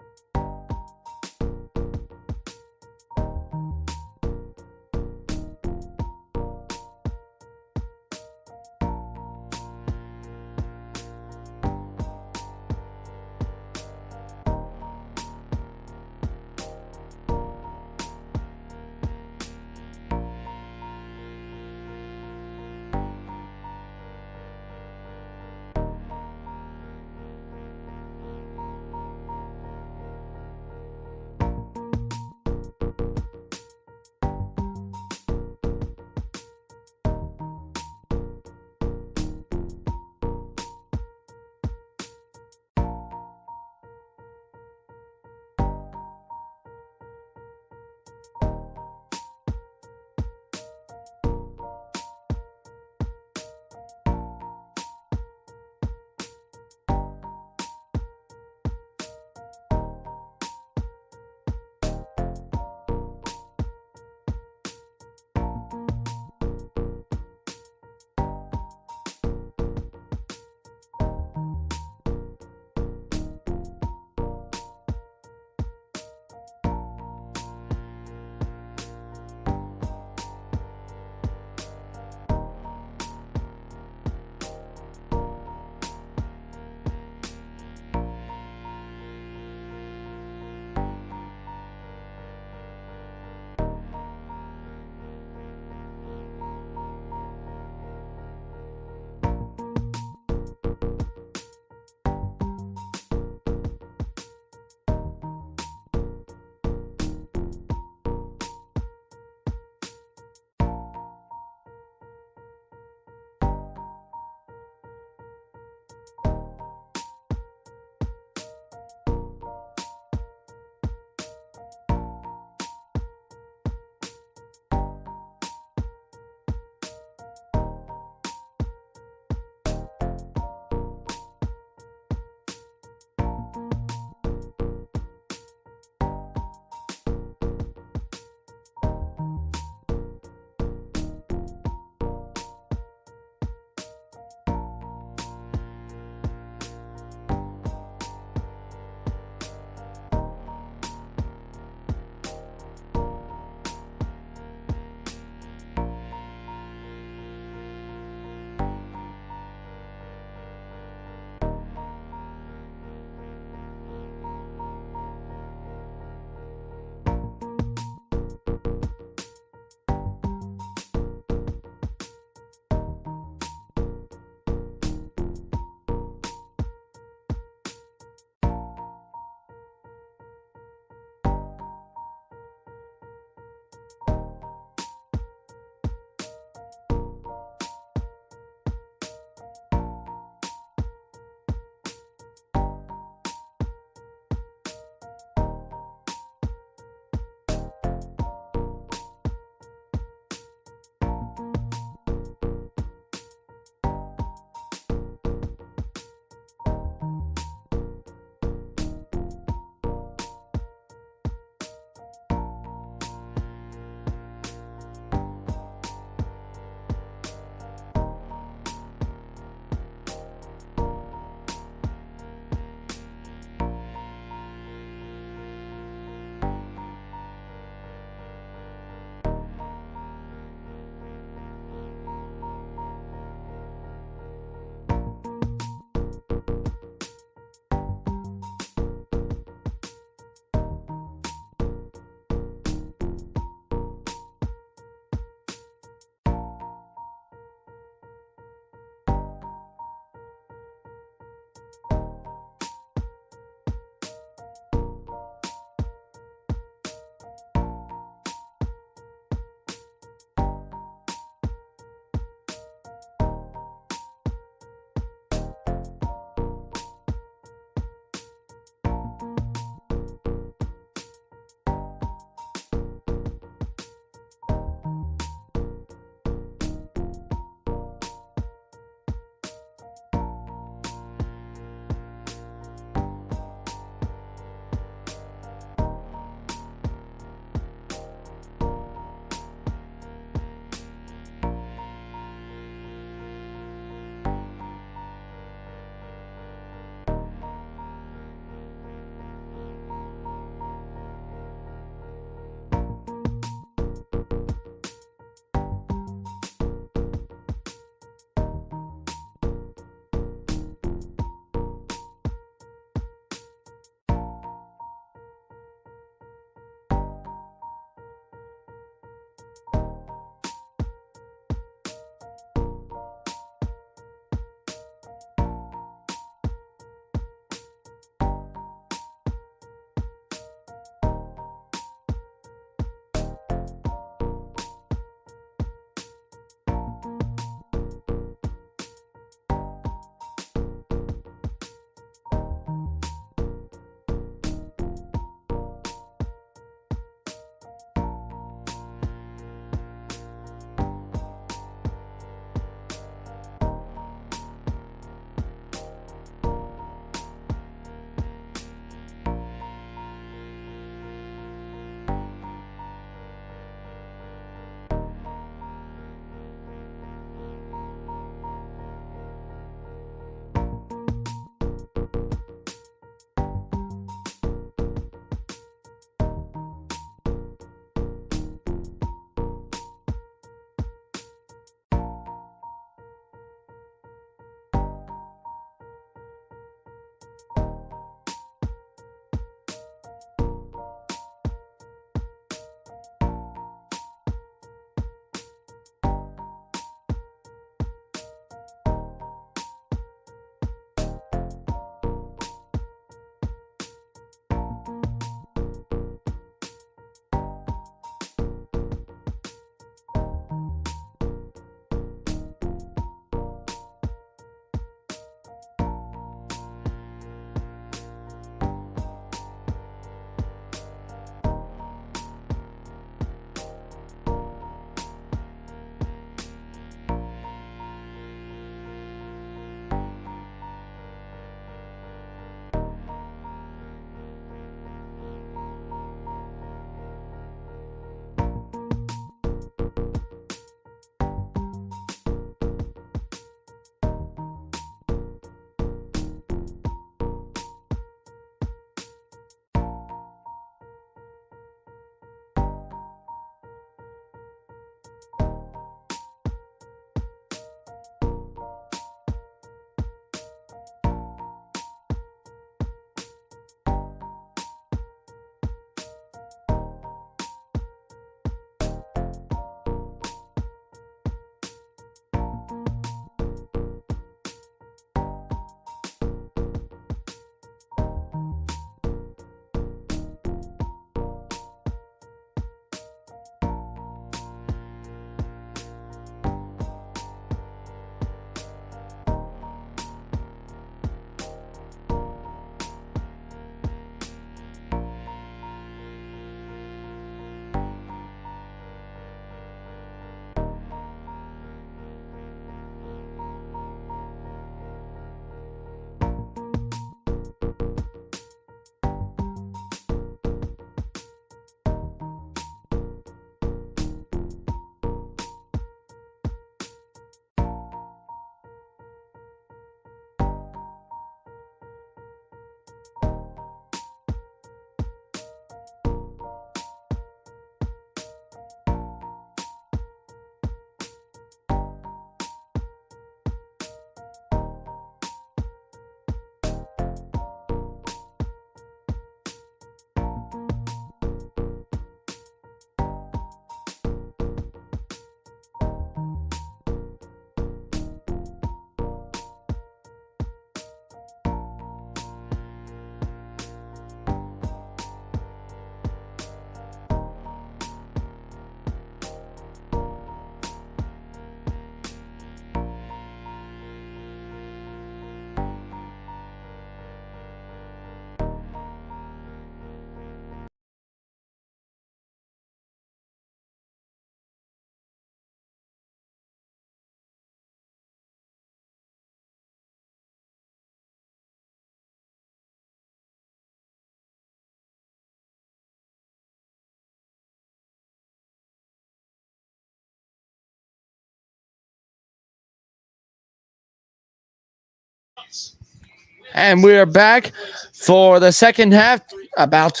A: And we are back for the second half, about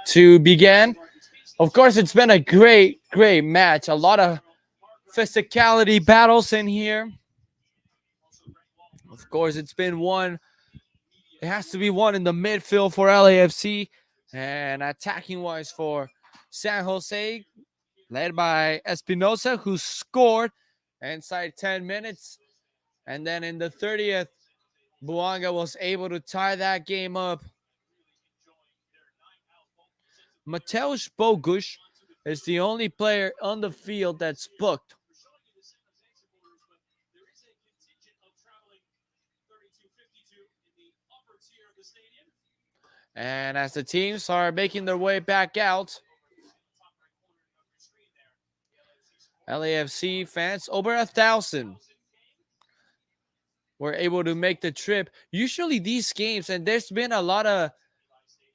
A: to begin. Of course, it's been a great match. A lot of physicality battles in here. Of course, it's been one. It has to be one in the midfield for LAFC, and attacking wise for San Jose, led by Espinosa, who scored inside 10 minutes. And then in the 30th, Buanga was able to tie that game up. Mateusz Bogusz is the only player on the field that's booked. And as the teams are making their way back out, LAFC fans, over 1,000, were able to make the trip. Usually these games, and there's been a lot of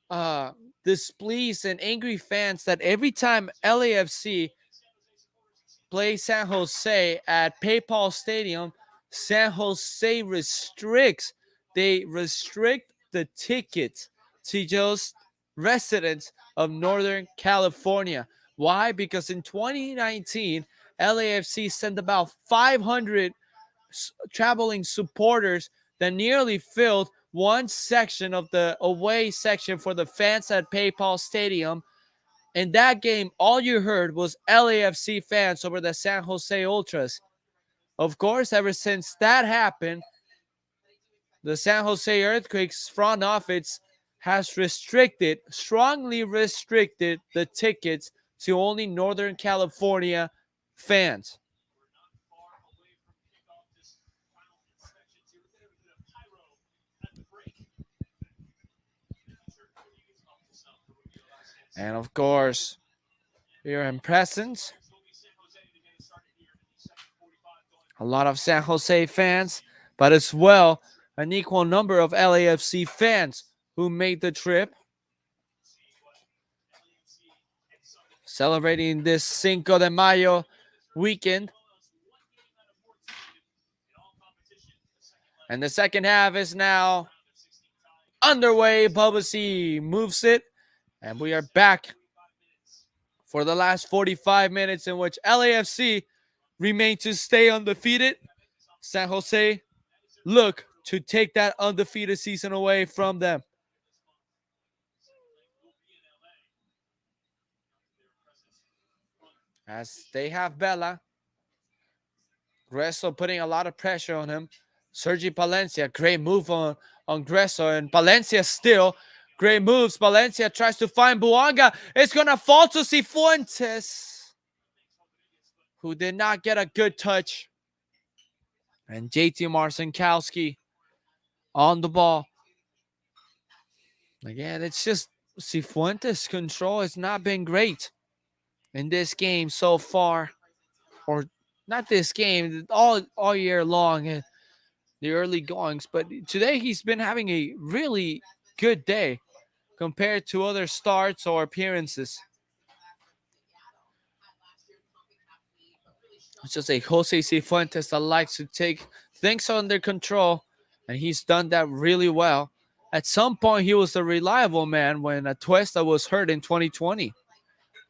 A: uh, displeased and angry fans that every time LAFC play San Jose at PayPal Stadium, San Jose they restrict the tickets to just residents of Northern California. Why? Because in 2019, LAFC sent about 500 traveling supporters that nearly filled one section of the away section for the fans at PayPal Stadium. In that game, all you heard was LAFC fans over the San Jose Ultras. Of course, ever since that happened, the San Jose Earthquakes front office has strongly restricted the tickets to only Northern California fans. And of course, here in presence, a lot of San Jose fans, but as well an equal number of LAFC fans who made the trip, celebrating this Cinco de Mayo weekend. And the second half is now underway. Bubba C moves it, and we are back for the last 45 minutes in which LAFC remain to stay undefeated. San Jose look to take that undefeated season away from them. As they have Bella, Gresso putting a lot of pressure on him. Sergi Palencia, great move on Gresso, and Palencia still great moves. Palencia tries to find Buanga. It's going to fall to Cifuentes, who did not get a good touch. And JT Marcinkowski on the ball. Again, it's just Cifuentes' control has not been great in this game so far. Or not this game, all year long. The early goings, but today he's been having a really good day compared to other starts or appearances. It's just a Jose Cifuentes that likes to take things under control, and he's done that really well. At some point, he was a reliable man when Atuesta was hurt in 2020.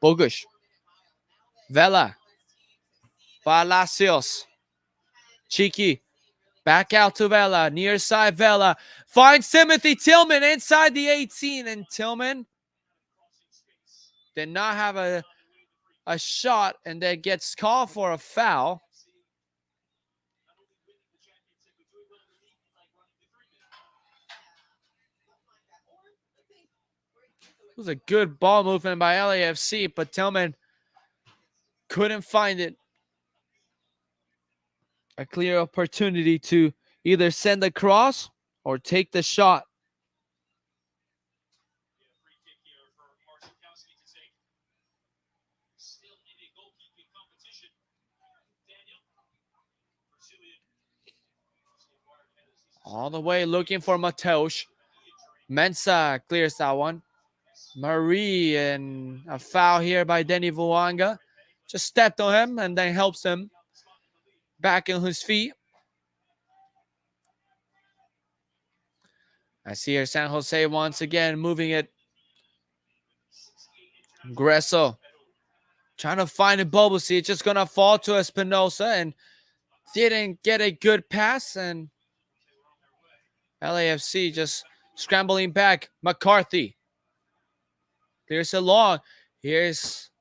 A: Bogusz, Vela, Palacios, Cheeky, back out to Vela, near side Vela, finds Timothy Tillman inside the 18, and Tillman did not have a shot, and then gets called for a foul. It was a good ball movement by LAFC, but Tillman couldn't find it. A clear opportunity to either send the cross or take the shot. All the way looking for Mateusz. Mensah clears that one. Marie, and a foul here by Denny Vuanga. Just stepped on him and then helps him back on his feet. I see here San Jose once again moving it. Gresso trying to find a bubble. See, it's just going to fall to Espinosa and didn't get a good pass. And LAFC just scrambling back. McCarthy clears it long. Here's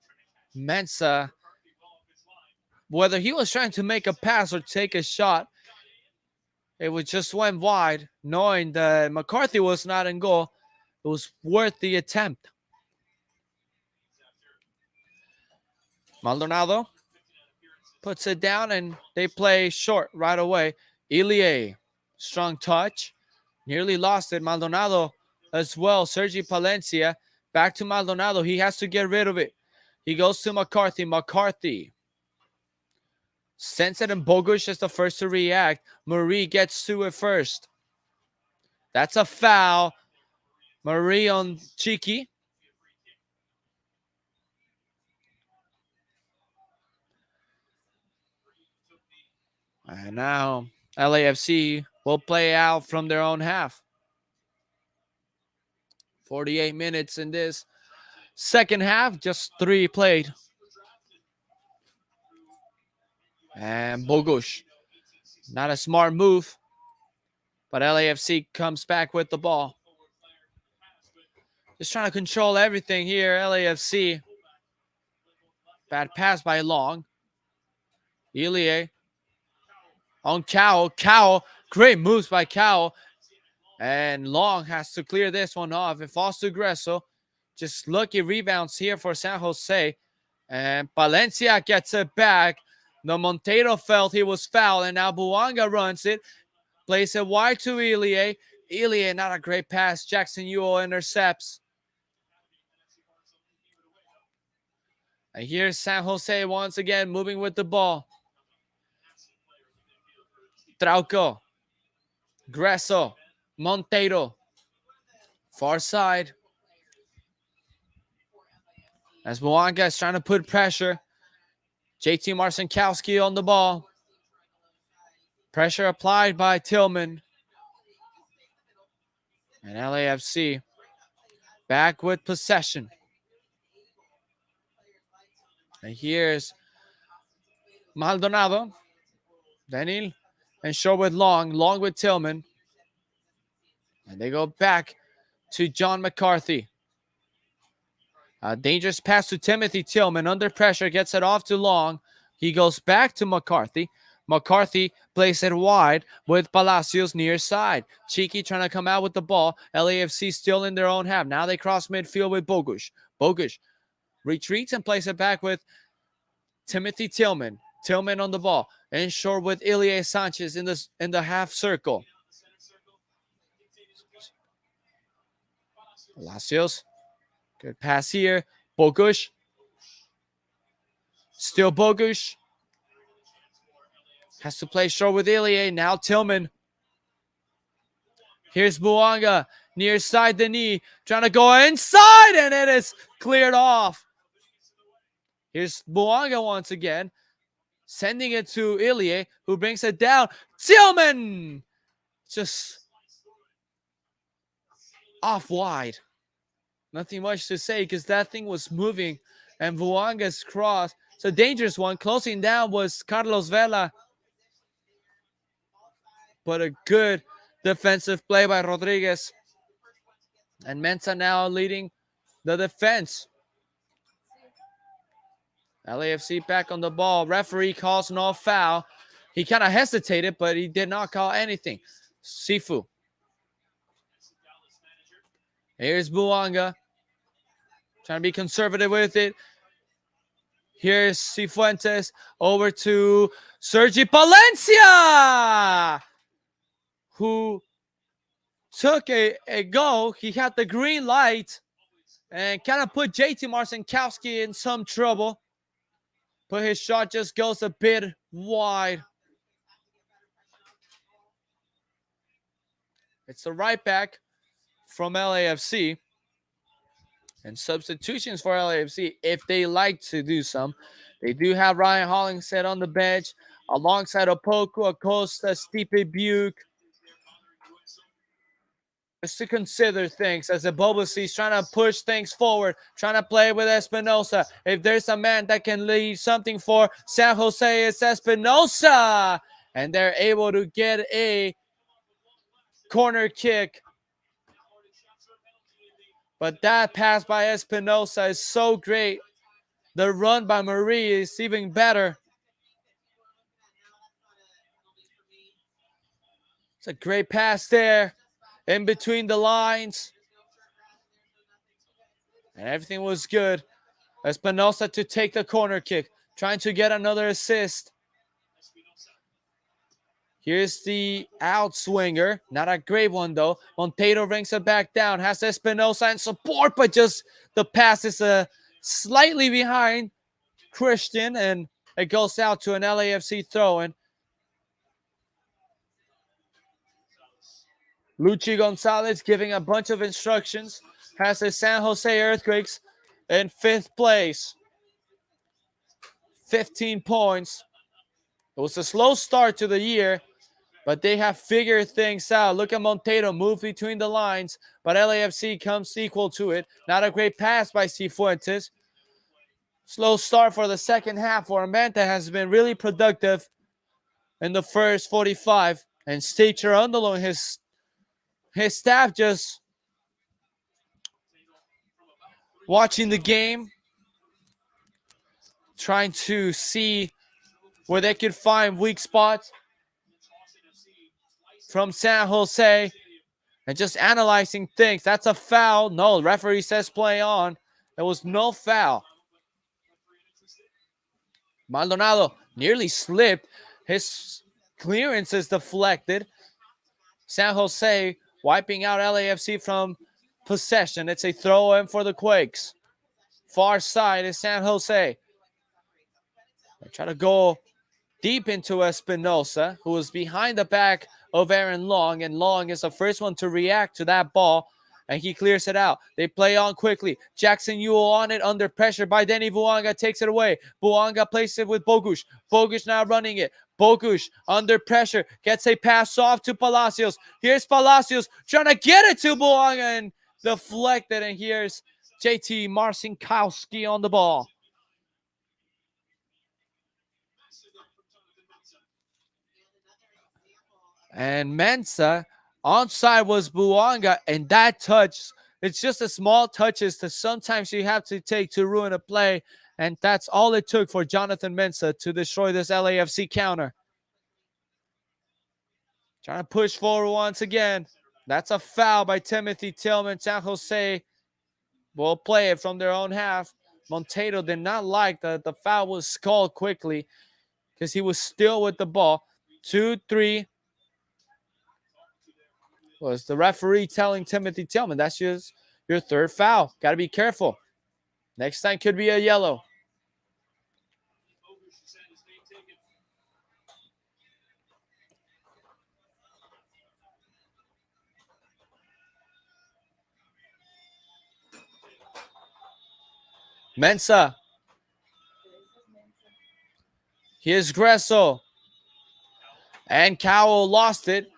A: Mensa. Whether he was trying to make a pass or take a shot, it was just went wide, knowing that McCarthy was not in goal. It was worth the attempt. Maldonado puts it down and they play short right away. Ilie, strong touch. Nearly lost it. Maldonado as well. Sergi Palencia back to Maldonado. He has to get rid of it. He goes to McCarthy. McCarthy sends it, and Bogusz is the first to react. Marie gets to it first. That's a foul. Marie on Cheeky. And now LAFC will play out from their own half. 48 minutes in this second half, just 3 played. And Bogusz, not a smart move, but LAFC comes back with the ball. Just trying to control everything here, LAFC. Bad pass by Long. Ilie on Cowell. Cowell, great moves by Cowell. And Long has to clear this one off. It falls to Gresso. Just lucky rebounds here for San Jose. And Palencia gets it back. The Monteiro felt he was fouled, and now Buanga runs it. Plays it wide to Ilie. Ilie, not a great pass. Jackson Ewell intercepts. And here's San Jose once again moving with the ball. Trauco. Gresso. Monteiro. Far side. As Buanga is trying to put pressure. JT Marcinkowski on the ball. Pressure applied by Tillman. And LAFC back with possession. And here's Maldonado. Daniel and short with Long. Long with Tillman. And they go back to John McCarthy. A dangerous pass to Timothy Tillman. Under pressure, gets it off to Long. He goes back to McCarthy. McCarthy plays it wide with Palacios near side. Cheeky trying to come out with the ball. LAFC still in their own half. Now they cross midfield with Bogusz. Bogusz retreats and plays it back with Timothy Tillman. Tillman on the ball. And short with Ilie Sanchez in the half circle. Palacios. Good pass here. Bogusz. Still Bogusz. Has to play short with Ilie. Now Tillman. Here's Buanga. Near side the knee. Trying to go inside. And it is cleared off. Here's Buanga once again. Sending it to Ilie, who brings it down. Tillman! Just off wide. Nothing much to say because that thing was moving. And Buanga's cross. It's a dangerous one. Closing down was Carlos Vela. But a good defensive play by Rodriguez. And Mensa now leading the defense. LAFC back on the ball. Referee calls no foul. He kind of hesitated, but he did not call anything. Sifu. Here's Buanga. Trying to be conservative with it. Here's Cifuentes. Over to Sergi Palencia, who took a go. He had the green light and kind of put JT Marcinkowski in some trouble. But his shot just goes a bit wide. It's the right back from LAFC. And substitutions for LAFC, if they like to do some. They do have Ryan Hollingshead on the bench, alongside Opoku, Acosta, Stipe Buke, just to consider things as the Bobasi is trying to push things forward, trying to play with Espinosa. If there's a man that can lead something for San Jose, it's Espinosa. And they're able to get a corner kick. But that pass by Espinosa is so great. The run by Marie is even better. It's a great pass there in between the lines. And everything was good. Espinosa to take the corner kick, trying to get another assist. Here's the outswinger. Not a great one, though. Monteiro rings it back down. Has Espinosa in support, but just the pass is slightly behind Christian, and it goes out to an LAFC throw-in. Luchi Gonzalez giving a bunch of instructions. Has the San Jose Earthquakes in 5th place. 15 points. It was a slow start to the year, but they have figured things out. Look at Monteiro move between the lines, but LAFC comes equal to it. Not a great pass by Cifuentes. Slow start for the second half for Armenta has been really productive in the first 45. And Steve Cherundolo and his staff just watching the game, trying to see where they could find weak spots from San Jose and just analyzing things. That's a foul. No, the referee says play on. There was no foul. Maldonado nearly slipped. His clearance is deflected. San Jose wiping out LAFC from possession. It's a throw-in for the Quakes. Far side is San Jose. They try to go deep into Espinosa, who was behind the back of Aaron Long, and Long is the first one to react to that ball, and he clears it out. They play on quickly. Jackson Ewell on it, under pressure by Denny Buanga, takes it away. Buanga places it with Bogusz. Bogusz now running it. Bogusz under pressure, gets a pass off to Palacios. Here's Palacios trying to get it to Buanga and deflected, and here's JT Marcinkowski on the ball. And Mensa, onside was Buanga, and that touch, it's just a small touches that sometimes you have to take to ruin a play, and that's all it took for Jonathan Mensa to destroy this LAFC counter. Trying to push forward once again. That's a foul by Timothy Tillman. San Jose will play it from their own half. Monteiro did not like that the foul was called quickly because he was still with the ball. 2-3. Was the referee telling Timothy Tillman, that's just your third foul. Got to be careful. Next time could be a yellow. Mensa. Here's Gresso. And Cowell lost it.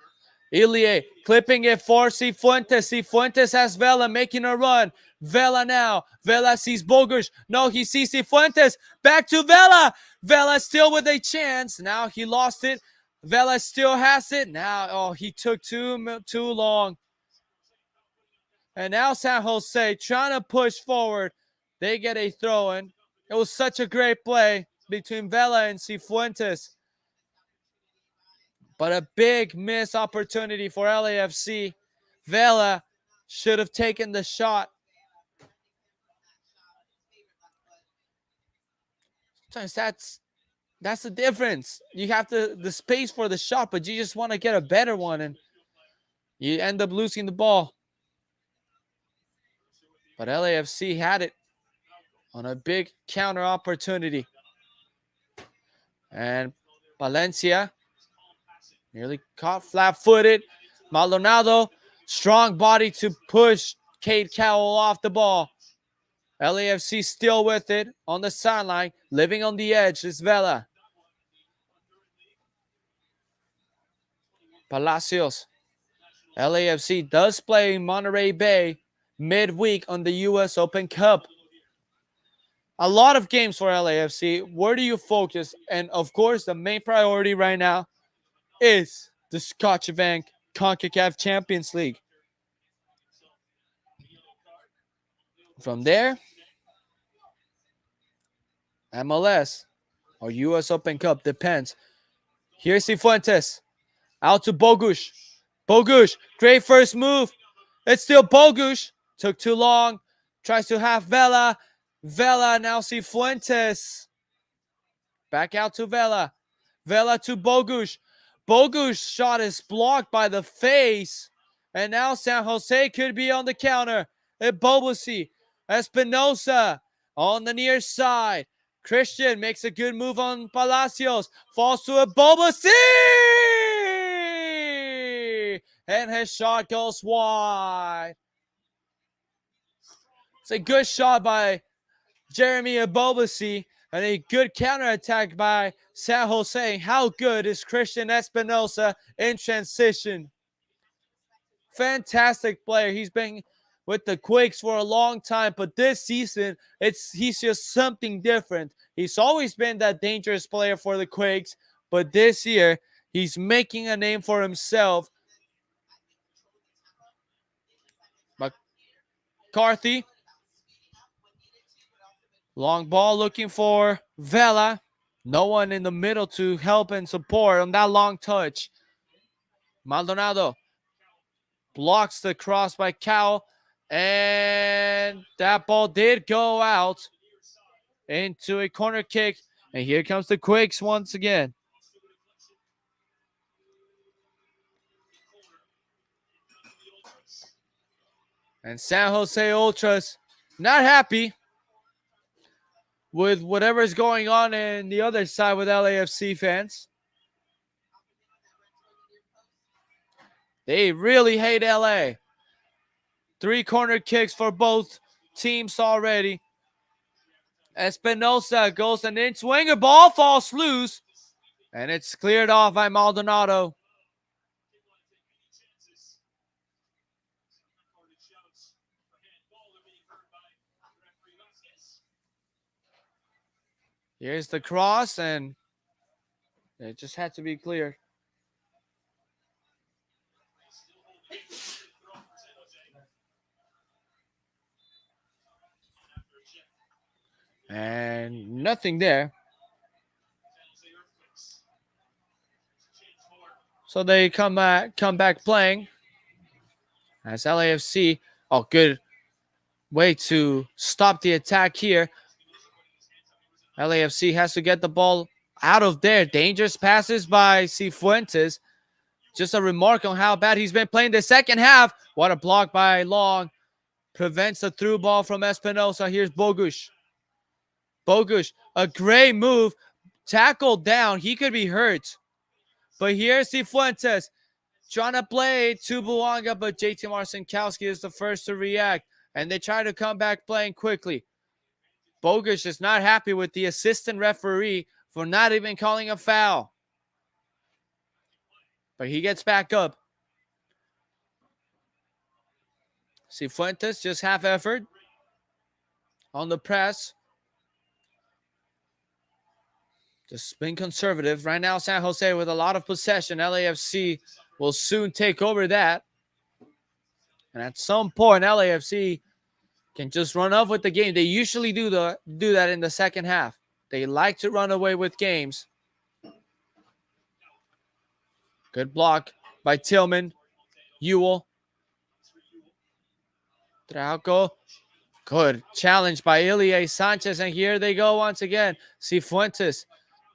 A: Ilie clipping it for Cifuentes. Cifuentes has Vela making a run. Vela now. Vela sees Bogusz. No, he sees Cifuentes. Back to Vela. Vela still with a chance. Now he lost it. Vela still has it. Now, oh, he took too long. And now San Jose trying to push forward. They get a throw-in. It was such a great play between Vela and Cifuentes. But a big missed opportunity for LAFC. Vela should have taken the shot. Sometimes that's the difference. You have the space for the shot, but you just want to get a better one, and you end up losing the ball. But LAFC had it on a big counter opportunity. And Valencia nearly caught flat-footed. Maldonado, strong body to push Cade Cowell off the ball. LAFC still with it on the sideline. Living on the edge is Vela. Palacios. LAFC does play Monterey Bay midweek on the U.S. Open Cup. A lot of games for LAFC. Where do you focus? And of course, the main priority right now is the Scotiabank CONCACAF Champions League. From there, MLS or U.S. Open Cup, depends. Here's Cifuentes. Out to Bogusz. Bogusz, great first move. It's still Bogusz. Took too long. Tries to have Vela. Vela, now Cifuentes. Back out to Vela. Vela to Bogusz. Bogusz shot is blocked by the face. And now San Jose could be on the counter. Bobosi. Espinosa on the near side. Christian makes a good move on Palacios. Falls to Bobosi! And his shot goes wide. It's a good shot by Jeremy Bobosi. And a good counterattack by San Jose. How good is Christian Espinosa in transition? Fantastic player. He's been with the Quakes for a long time, but this season, he's just something different. He's always been that dangerous player for the Quakes, but this year, he's making a name for himself. McCarthy. Long ball looking for Vela. No one in the middle to help and support on that long touch. Maldonado blocks the cross by Cal. And that ball did go out into a corner kick. And here comes the Quakes once again. And San Jose Ultras not happy with whatever is going on in the other side with LAFC fans. They really hate LA. 3 corner kicks for both teams already. Espinosa goes an in-swinger. Ball falls loose. And it's cleared off by Maldonado. Here's the cross, and it just had to be cleared. And nothing there. So they come back playing. As LAFC, good way to stop the attack here. LAFC has to get the ball out of there. Dangerous passes by Cifuentes. Just a remark on how bad he's been playing the second half. What a block by Long. Prevents the through ball from Espinosa. Here's Bogusz. Bogusz, a great move. Tackled down. He could be hurt. But here's Cifuentes. Trying to play to Buanga, but JT Marcinkowski is the first to react. And they try to come back playing quickly. Bogusz is not happy with the assistant referee for not even calling a foul. But he gets back up. Cifuentes just half effort on the press. Just being conservative. Right now, San Jose with a lot of possession. LAFC will soon take over that. And at some point, LAFC can just run off with the game. They usually do that in the second half. They like to run away with games. Good block by Tillman. Ewell. Trauco. Good challenge by Ilie Sanchez. And here they go once again. Cifuentes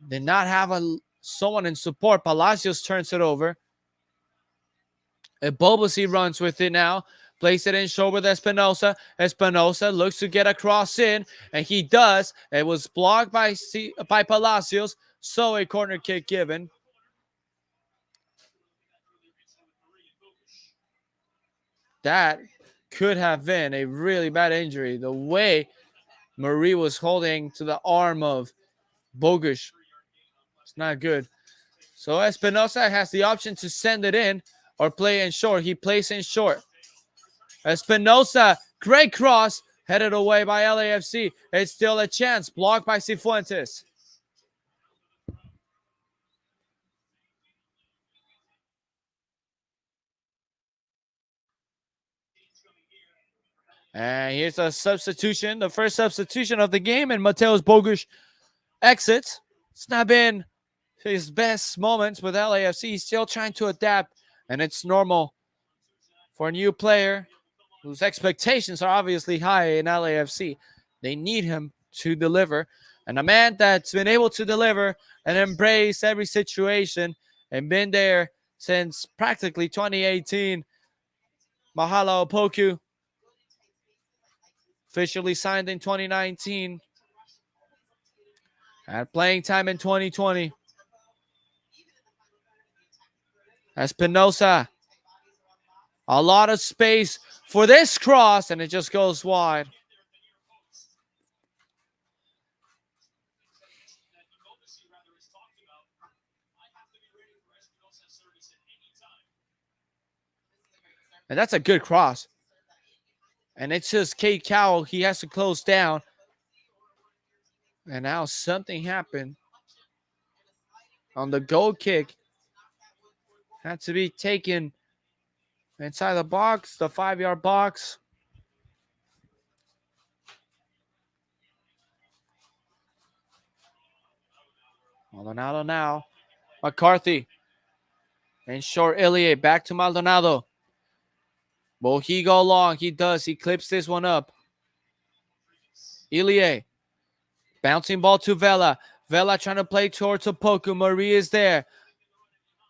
A: did not have someone in support. Palacios turns it over. Bobosi runs with it now. Plays it in short with Espinosa. Espinosa looks to get a cross in, and he does. It was blocked by Palacios, so a corner kick given. That could have been a really bad injury. The way Marie was holding to the arm of Bogusz, it's not good. So Espinosa has the option to send it in. or play in short. He plays in short. Espinosa, great cross, headed away by LAFC. It's still a chance, blocked by Cifuentes. And here's a substitution, the first substitution of the game, and Mateus Bogusz exits. It's not been his best moments with LAFC. He's still trying to adapt, and it's normal for a new player whose expectations are obviously high in LAFC. They need him to deliver, and a man that's been able to deliver and embrace every situation and been there since practically 2018. Mahala Opoku officially signed in 2019, had playing time in 2020. Espinosa, a lot of space for this cross, and it just goes wide. And that's a good cross. And it's just Kate Cowell. He has to close down. And now something happened on the goal kick. Had to be taken inside the box, the 5-yard box. Maldonado now. McCarthy. And short Ilie back to Maldonado. Will he go long? He does. He clips this one up. Ilie. Bouncing ball to Vela. Vela trying to play towards Opoku. Marie is there.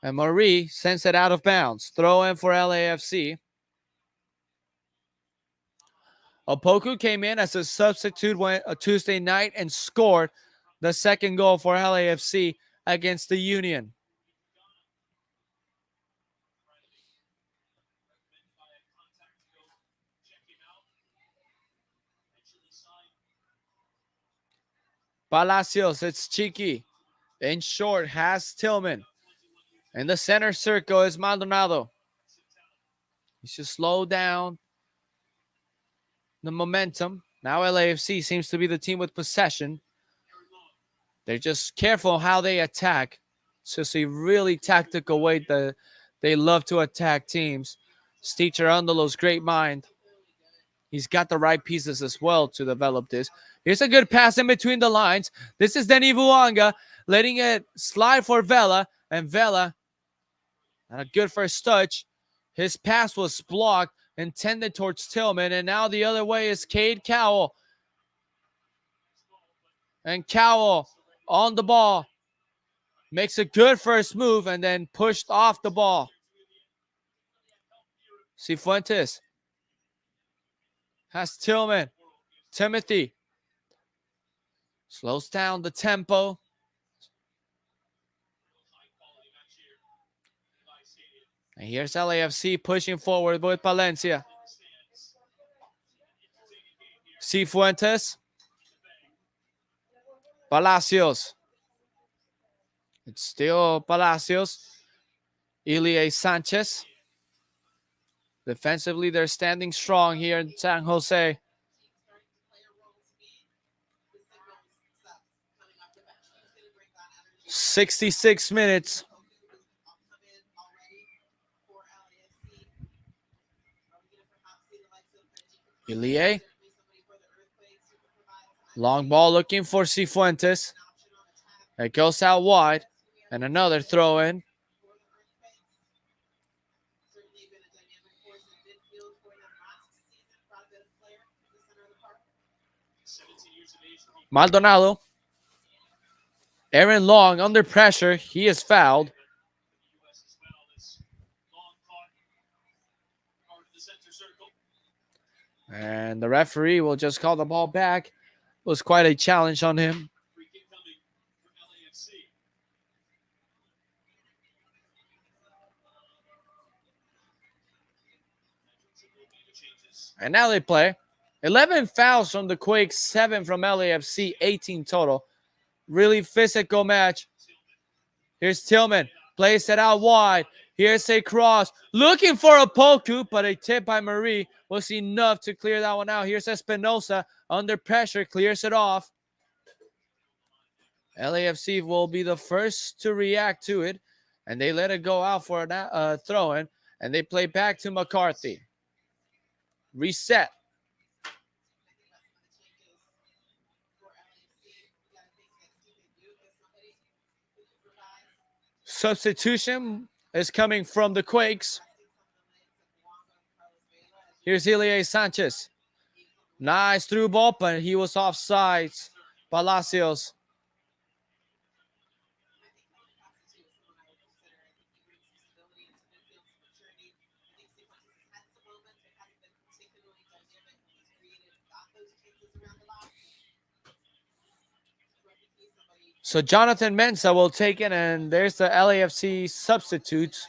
A: And Marie sends it out of bounds. Throw in for LAFC. Opoku came in as a substitute a Tuesday night and scored the second goal for LAFC against the Union. Palacios, it's Cheeky. In short, has Tillman. In the center circle is Maldonado. He should slow down the momentum. Now LAFC seems to be the team with possession. They're just careful how they attack. It's just a really tactical way that they love to attack teams. Teacher Underlow's great mind. He's got the right pieces as well to develop this. Here's a good pass in between the lines. This is Denny Vuanga letting it slide for Vela. And Vela, and a good first touch. His pass was blocked, intended towards Tillman. And now the other way is Cade Cowell. And Cowell on the ball. Makes a good first move and then pushed off the ball. Cifuentes has Tillman. Timothy slows down the tempo. And here's LAFC pushing forward with Palencia. Cifuentes. Palacios. It's still Palacios. Ilie Sanchez. Defensively, they're standing strong here in San Jose. "66 minutes. Ilie. Long ball looking for Cifuentes. It goes out wide. And another throw in. Maldonado. Aaron Long under pressure. He is fouled. And the referee will just call the ball back. It was quite a challenge on him. And now they play. 11 fouls from the Quakes, 7 from LAFC, 18 total. Really physical match. Here's Tillman. Plays it out wide. Here's a cross. Looking for a Poku, but a tip by Marie was enough to clear that one out. Here's Espinosa under pressure, clears it off. LAFC will be the first to react to it, and they let it go out for a throw-in, and they play back to McCarthy. Reset. Substitution is coming from the Quakes. Here's Ilie Sanchez. Nice through ball, but he was offside. Palacios. So Jonathan Mensah will take it, and there's the LAFC substitute.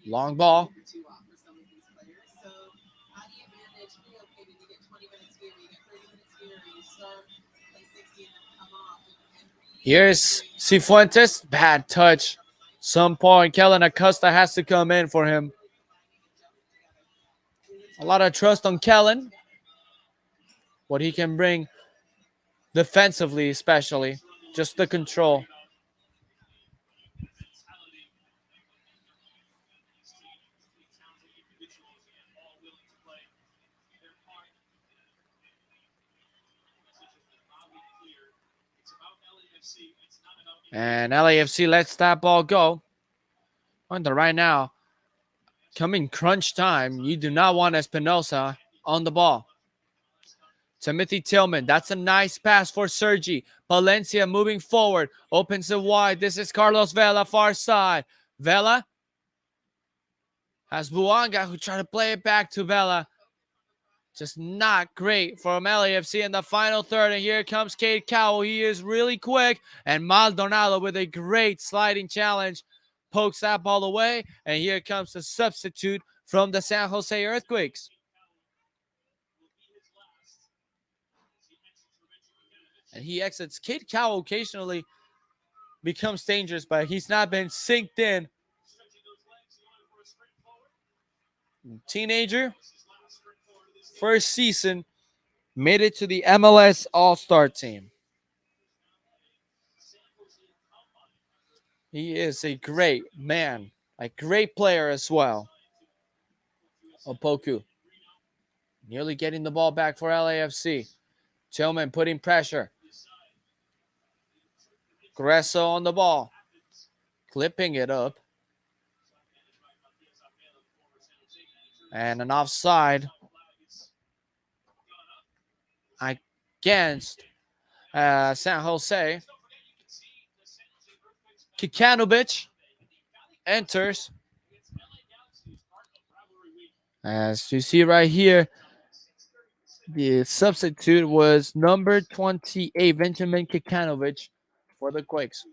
A: Long ball. Here's Cifuentes. Bad touch. Some point, Kellen Acosta has to come in for him. A lot of trust on Kellen. What he can bring defensively, especially. Just the control. And LAFC lets that ball go. Wonder right now, coming crunch time, you do not want Espinosa on the ball. Timothy Tillman, that's a nice pass for Sergi. Valencia moving forward, opens it wide. This is Carlos Vela, far side. Vela has Buanga, who tried to play it back to Vela. Just not great from LAFC in the final third. And here comes Cade Cowell. He is really quick. And Maldonado with a great sliding challenge pokes that ball away. And here comes the substitute from the San Jose Earthquakes. And he exits. Cade Cowell occasionally becomes dangerous, but he's not been synced in. Teenager, first season, made it to the MLS All-Star team. He is a great man, a great player as well. Opoku nearly getting the ball back for LAFC. Tillman putting pressure. Gresso on the ball, clipping it up. And an offside against San Jose. Kikanovic enters. As you see right here, the substitute was number 28, Benjamin Kikanovic, for the Quakes.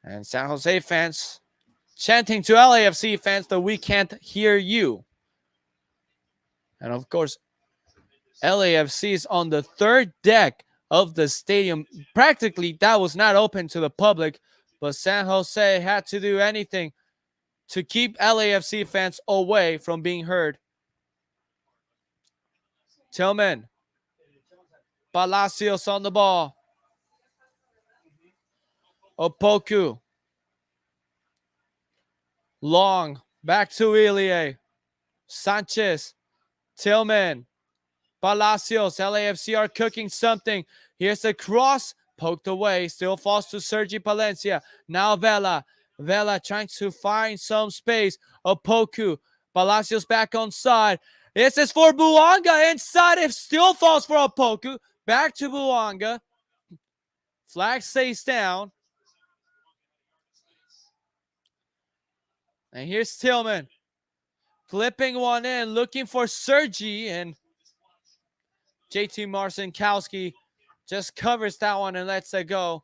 A: And San Jose fans chanting to LAFC fans that we can't hear you. And of course, LAFC is on the third deck of the stadium. Practically, that was not open to the public, but San Jose had to do anything to keep LAFC fans away from being heard. Tillman. Palacios on the ball. Opoku. Long. Back to Ilie. Sanchez. Tillman. Palacios. LAFC are cooking something. Here's the cross. Poked away. Still falls to Sergi Palencia. Now Vela. Vela trying to find some space. Opoku. Palacios back on side. This is for Buanga inside. It still falls for Opoku. Back to Buanga. Flag stays down. And here's Tillman. Flipping one in, looking for Sergi, and JT Marcinkowski just covers that one and lets it go.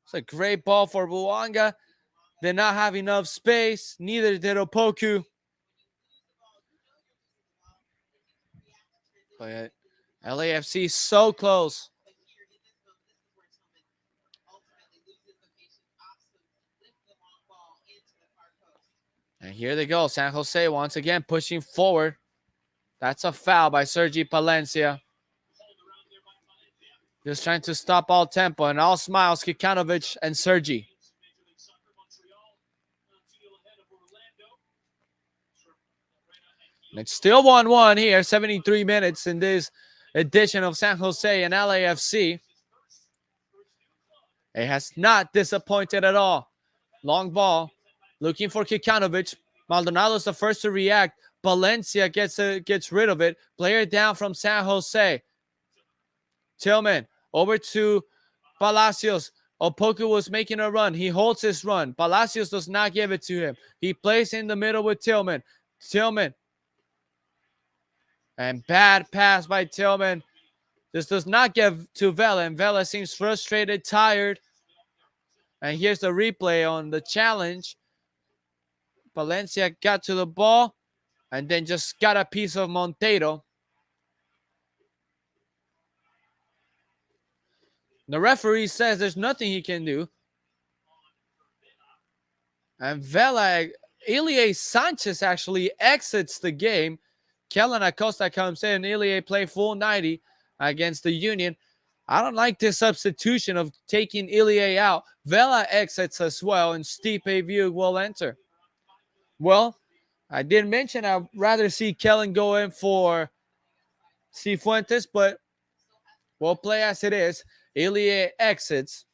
A: It's a great ball for Buanga. Did not have enough space. Neither did Opoku. But LAFC so close. And here they go. San Jose once again pushing forward. That's a foul by Sergi Palencia. Just trying to stop all tempo, and all smiles, Kikanovic and Sergi. And it's still 1-1 here, 73 minutes in this edition of San Jose and LAFC. It has not disappointed at all. Long ball, looking for Kikanovic. Maldonado's the first to react. Valencia gets rid of it. Player down from San Jose. Tillman over to Palacios. Opoku was making a run. He holds his run. Palacios does not give it to him. He plays in the middle with Tillman. Tillman. And bad pass by Tillman. This does not give to Vela. And Vela seems frustrated, tired. And here's the replay on the challenge. Valencia got to the ball and then just got a piece of Monteiro. The referee says there's nothing he can do. And Vela, Ilie Sanchez actually exits the game. Kellen Acosta comes in. Ilie play full 90 against the Union. I don't like this substitution of taking Ilie out. Vela exits as well, and Stipe Viug will enter. Well, I did mention I'd rather see Kellen go in for Cifuentes, but we'll play as it is. Ilie exits.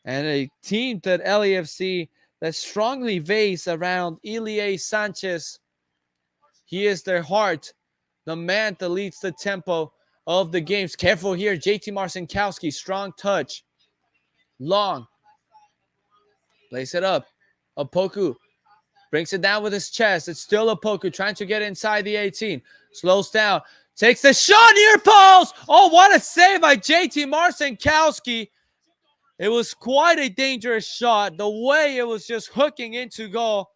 A: And a team that LAFC that strongly base around Ilie Sanchez. He is their heart, the man that leads the tempo of the games. Careful here, JT Marcinkowski, strong touch. Long. Plays it up. Opoku brings it down with his chest. It's still Opoku trying to get inside the 18. Slows down. Takes the shot near post. Oh, what a save by JT Marcinkowski. It was quite a dangerous shot. The way it was just hooking into goal.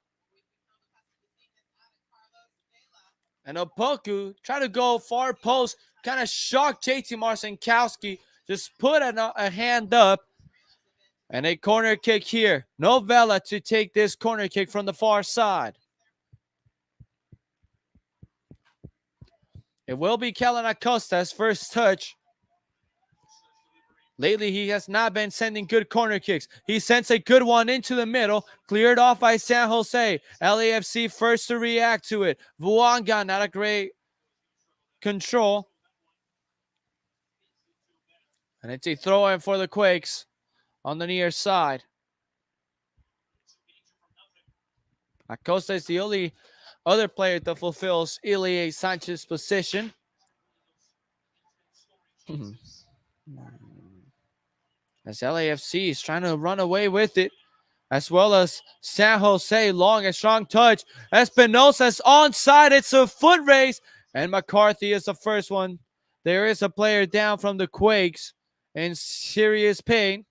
A: And Opoku tried to go far post. Kind of shocked JT Marcinkowski. Just put a hand up. And a corner kick here. No Vela to take this corner kick from the far side. It will be Kellen Acosta's first touch. Lately, he has not been sending good corner kicks. He sends a good one into the middle, cleared off by San Jose. LAFC first to react to it. Buanga, not a great control. And it's a throw-in for the Quakes on the near side. Acosta is the only other player that fulfills Ilie Sanchez's position. As LAFC is trying to run away with it, as well as San Jose. Long and strong touch. Espinosa's onside. It's a foot race. And McCarthy is the first one. There is a player down from the Quakes in serious pain.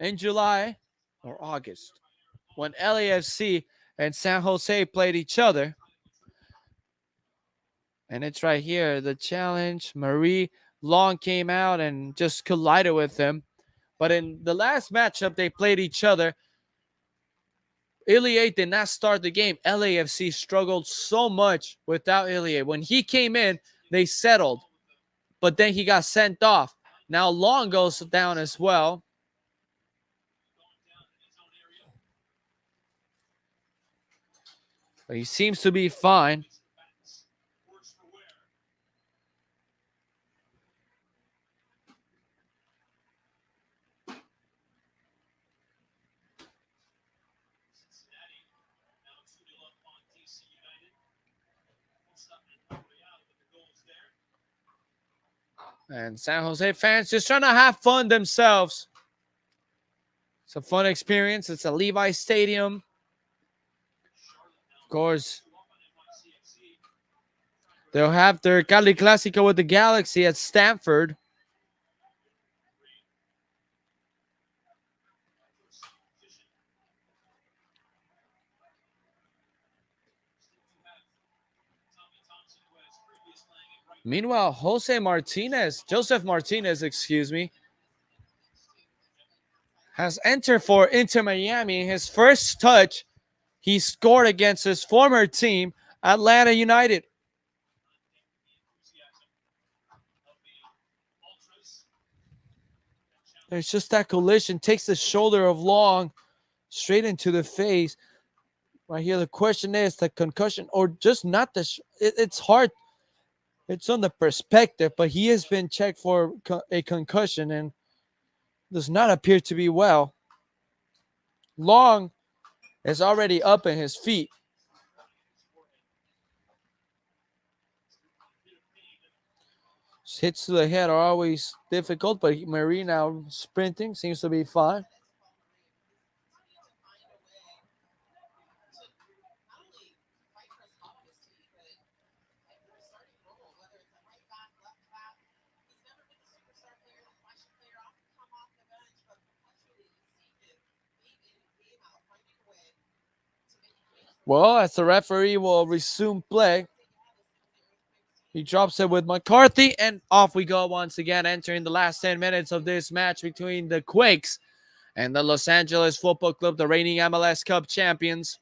A: In July or August, when LAFC and San Jose played each other. And it's right here, the challenge. Marie Long came out and just collided with him. But in the last matchup, they played each other. Ilie did not start the game. LAFC struggled so much without Ilie. When he came in, they settled. But then he got sent off. Now Long goes down as well. But he seems to be fine. And San Jose fans just trying to have fun themselves. It's a fun experience. It's a Levi Stadium. Of course, they'll have their Cali Clásico with the Galaxy at Stanford. Meanwhile, Joseph Martinez, excuse me, has entered for Inter Miami. His first touch, he scored against his former team, Atlanta United. There's just that collision, takes the shoulder of Long straight into the face. Right here, the question is the concussion or just not the. It's hard. It's on the perspective, but he has been checked for a concussion and does not appear to be well. Long is already up in his feet. Hits to the head are always difficult, but Marie now sprinting seems to be fine. Well, as the referee will resume play, he drops it with McCarthy, and off we go once again, entering the last 10 minutes of this match between the Quakes and the Los Angeles Football Club, the reigning MLS Cup champions.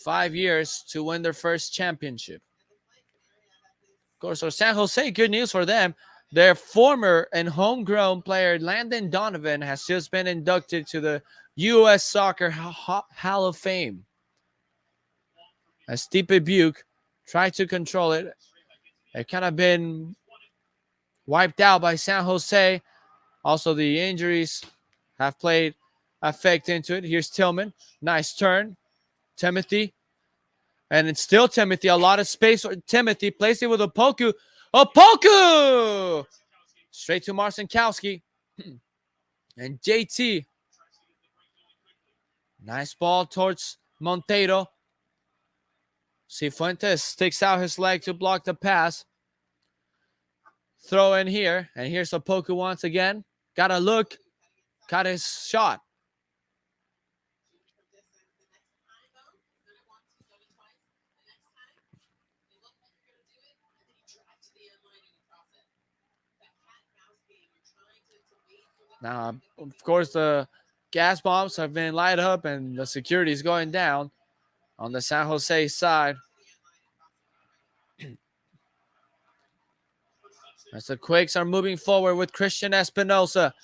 A: 5 years to win their first championship. Of course, for San Jose, good news for them. Their former and homegrown player, Landon Donovan, has just been inducted to the U.S. Soccer Hall of Fame. As Stipe Buke tried to control it, it kind of been wiped out by San Jose. Also, the injuries have played effect into it. Here's Tillman. Nice turn. Timothy. And it's still Timothy. A lot of space for Timothy. Plays it with Opoku. Opoku! Straight to Marcinkowski. And JT. Nice ball towards Monteiro. Cifuentes sticks out his leg to block the pass. Throw in here. And here's Opoku once again. Got a look. Got his shot. Now, of course, the gas bombs have been light up and the security is going down on the San Jose side. As the Quakes are moving forward with Christian Espinosa.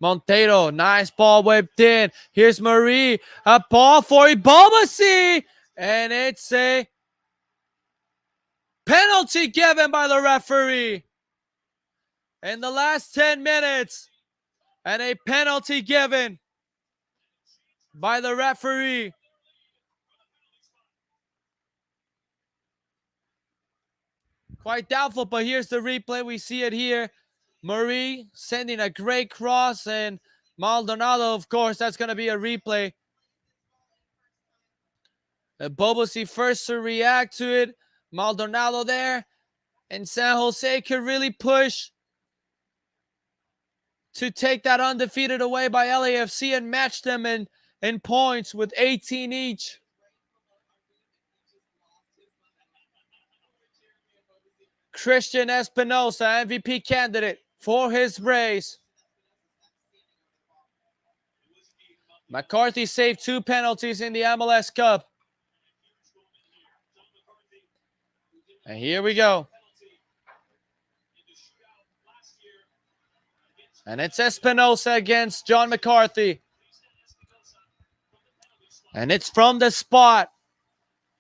A: Monteiro, nice ball whipped in. Here's Marie, a ball for Ibomasi, and it's a penalty given by the referee in the last 10 minutes. And a penalty given by the referee. Quite doubtful, but here's the replay. We see it here. Marie sending a great cross, and Maldonado, of course, that's going to be a replay. Bobosi first to react to it. Maldonado there. And San Jose could really push to take that undefeated away by LAFC and match them in points with 18 each. Christian Espinosa, MVP candidate for his brace. McCarthy saved 2 penalties in the MLS Cup. And here we go. And it's Espinosa against John McCarthy. And it's from the spot.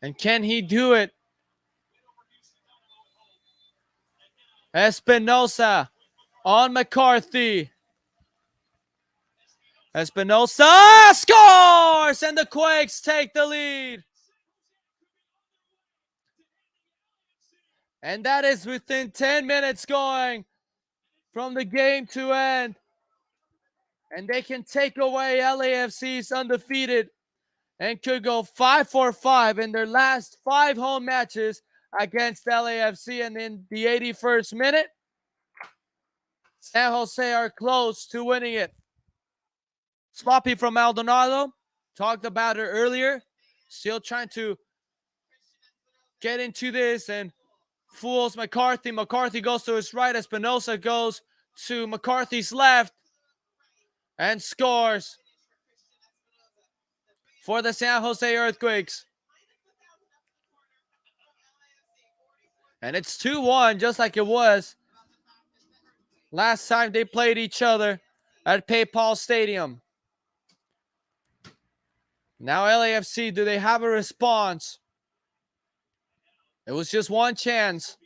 A: And can he do it? Espinosa on McCarthy. Espinosa scores! And the Quakes take the lead. And that is within 10 minutes going. from the game to end. And they can take away LAFC's undefeated and could go 5-4-5 in their last 5 home matches against LAFC. And in the 81st minute, San Jose are close to winning it. Sloppy from Maldonado. Talked about it earlier. Still trying to get into this and fools McCarthy. McCarthy goes to his right. Espinosa goes to McCarthy's left and scores for the San Jose Earthquakes. And it's 2-1, just like it was last time they played each other at PayPal Stadium. Now LAFC, do they have a response? It was just one chance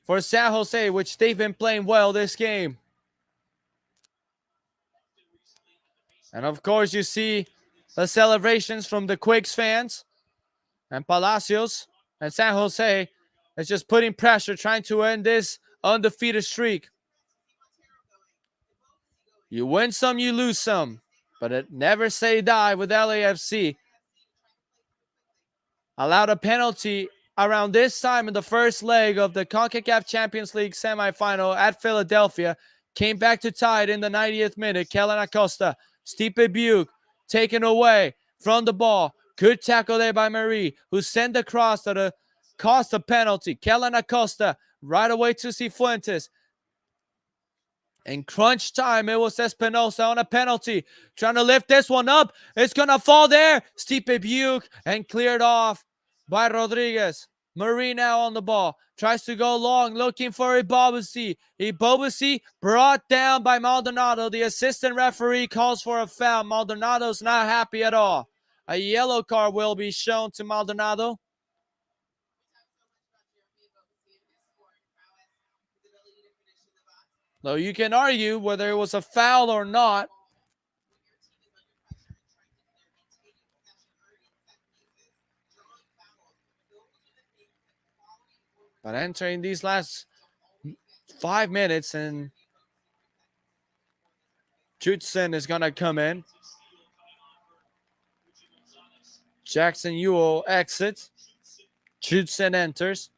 A: for San Jose, which they've been playing well this game. And of course, you see the celebrations from the Quakes fans and Palacios, and San Jose is just putting pressure, trying to end this undefeated streak. You win some, you lose some, but it never say die with LAFC. Allowed a penalty around this time in the first leg of the CONCACAF Champions League semifinal at Philadelphia. Came back to tie it in the 90th minute. Kellen Acosta, Stipe Buke, taken away from the ball. Good tackle there by Marie, who sent the cross to cost a penalty. Kellen Acosta right away to Cifuentes. In crunch time, it was Espinosa on a penalty. Trying to lift this one up. It's going to fall there. Stipe Buke and cleared off by Rodriguez. Marie now on the ball. Tries to go long, looking for Ibobasi. Ibobasi brought down by Maldonado. The assistant referee calls for a foul. Maldonado's not happy at all. A yellow card will be shown to Maldonado. Though you can argue whether it was a foul or not. But entering these last 5 minutes, and Judson is going to come in. Jackson Ewell exits. Judson enters.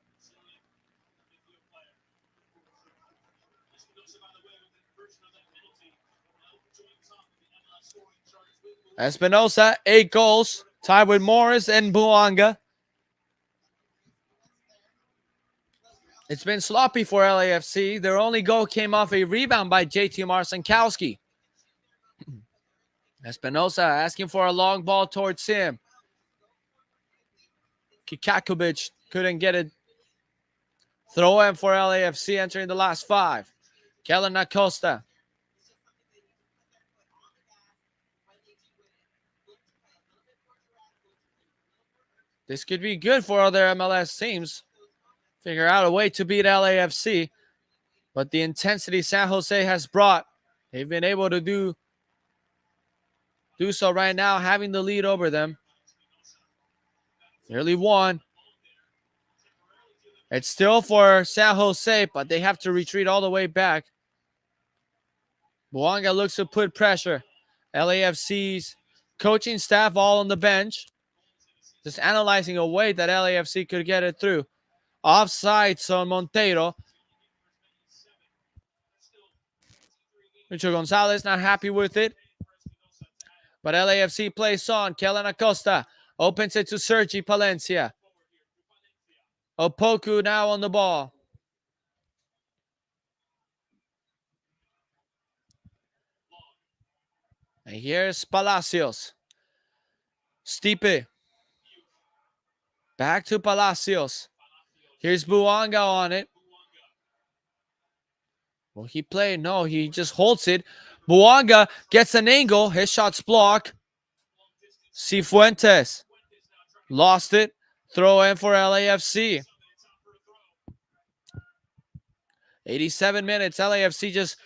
A: Espinosa, 8 goals, tied with Morris and Buanga. It's been sloppy for LAFC. Their only goal came off a rebound by JT Marcinkowski. Espinosa asking for a long ball towards him. Kikakovic couldn't get it. Throw in for LAFC entering the last 5. Kellen Acosta. This could be good for other MLS teams. Figure out a way to beat LAFC. But the intensity San Jose has brought, they've been able to do so right now, having the lead over them. Nearly won. It's still for San Jose, but they have to retreat all the way back. Buanga looks to put pressure. LAFC's coaching staff all on the bench. Just analyzing a way that LAFC could get it through. Offsides on Monteiro. Richo Gonzalez not happy with it. But LAFC plays on. Kellen Acosta opens it to Sergi Palencia. Opoku now on the ball. And here's Palacios. Stipe. Back to Palacios. Here's Buanga on it. Will he play? No, he just holds it. Buanga gets an angle. His shot's blocked. Cifuentes lost it. Throw in for LAFC. 87 minutes. LAFC just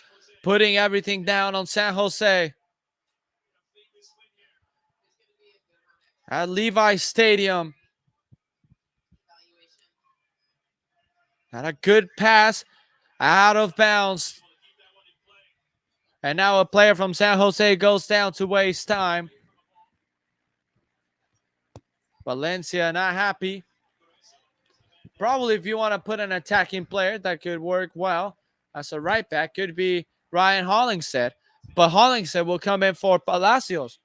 A: putting everything down on San Jose. At Levi Stadium. Not a good pass. Out of bounds. And now a player from San Jose goes down to waste time. Valencia not happy. Probably if you want to put an attacking player that could work well as a right back, could be Ryan Hollingshead. But Hollingshead will come in for Palacios.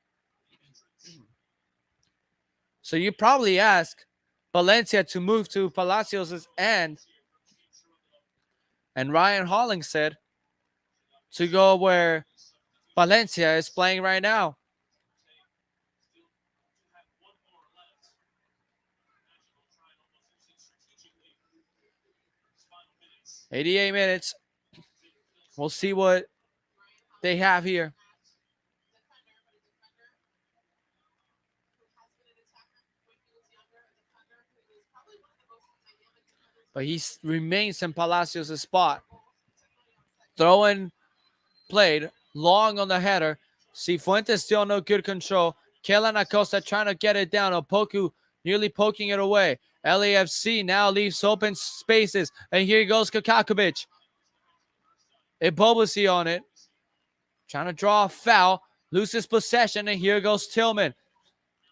A: So you probably ask Valencia to move to Palacios' end and Ryan Hollingshead to go where Valencia is playing right now. 88 minutes. We'll see what they have here. But he remains in Palacios' spot. Throwing played long on the header. Cifuentes still no good control. Kellen Acosta trying to get it down. Opoku nearly poking it away. LAFC now leaves open spaces. And here goes Kakakovic. Ibobasi on it. Trying to draw a foul. Loses possession. And here goes Tillman.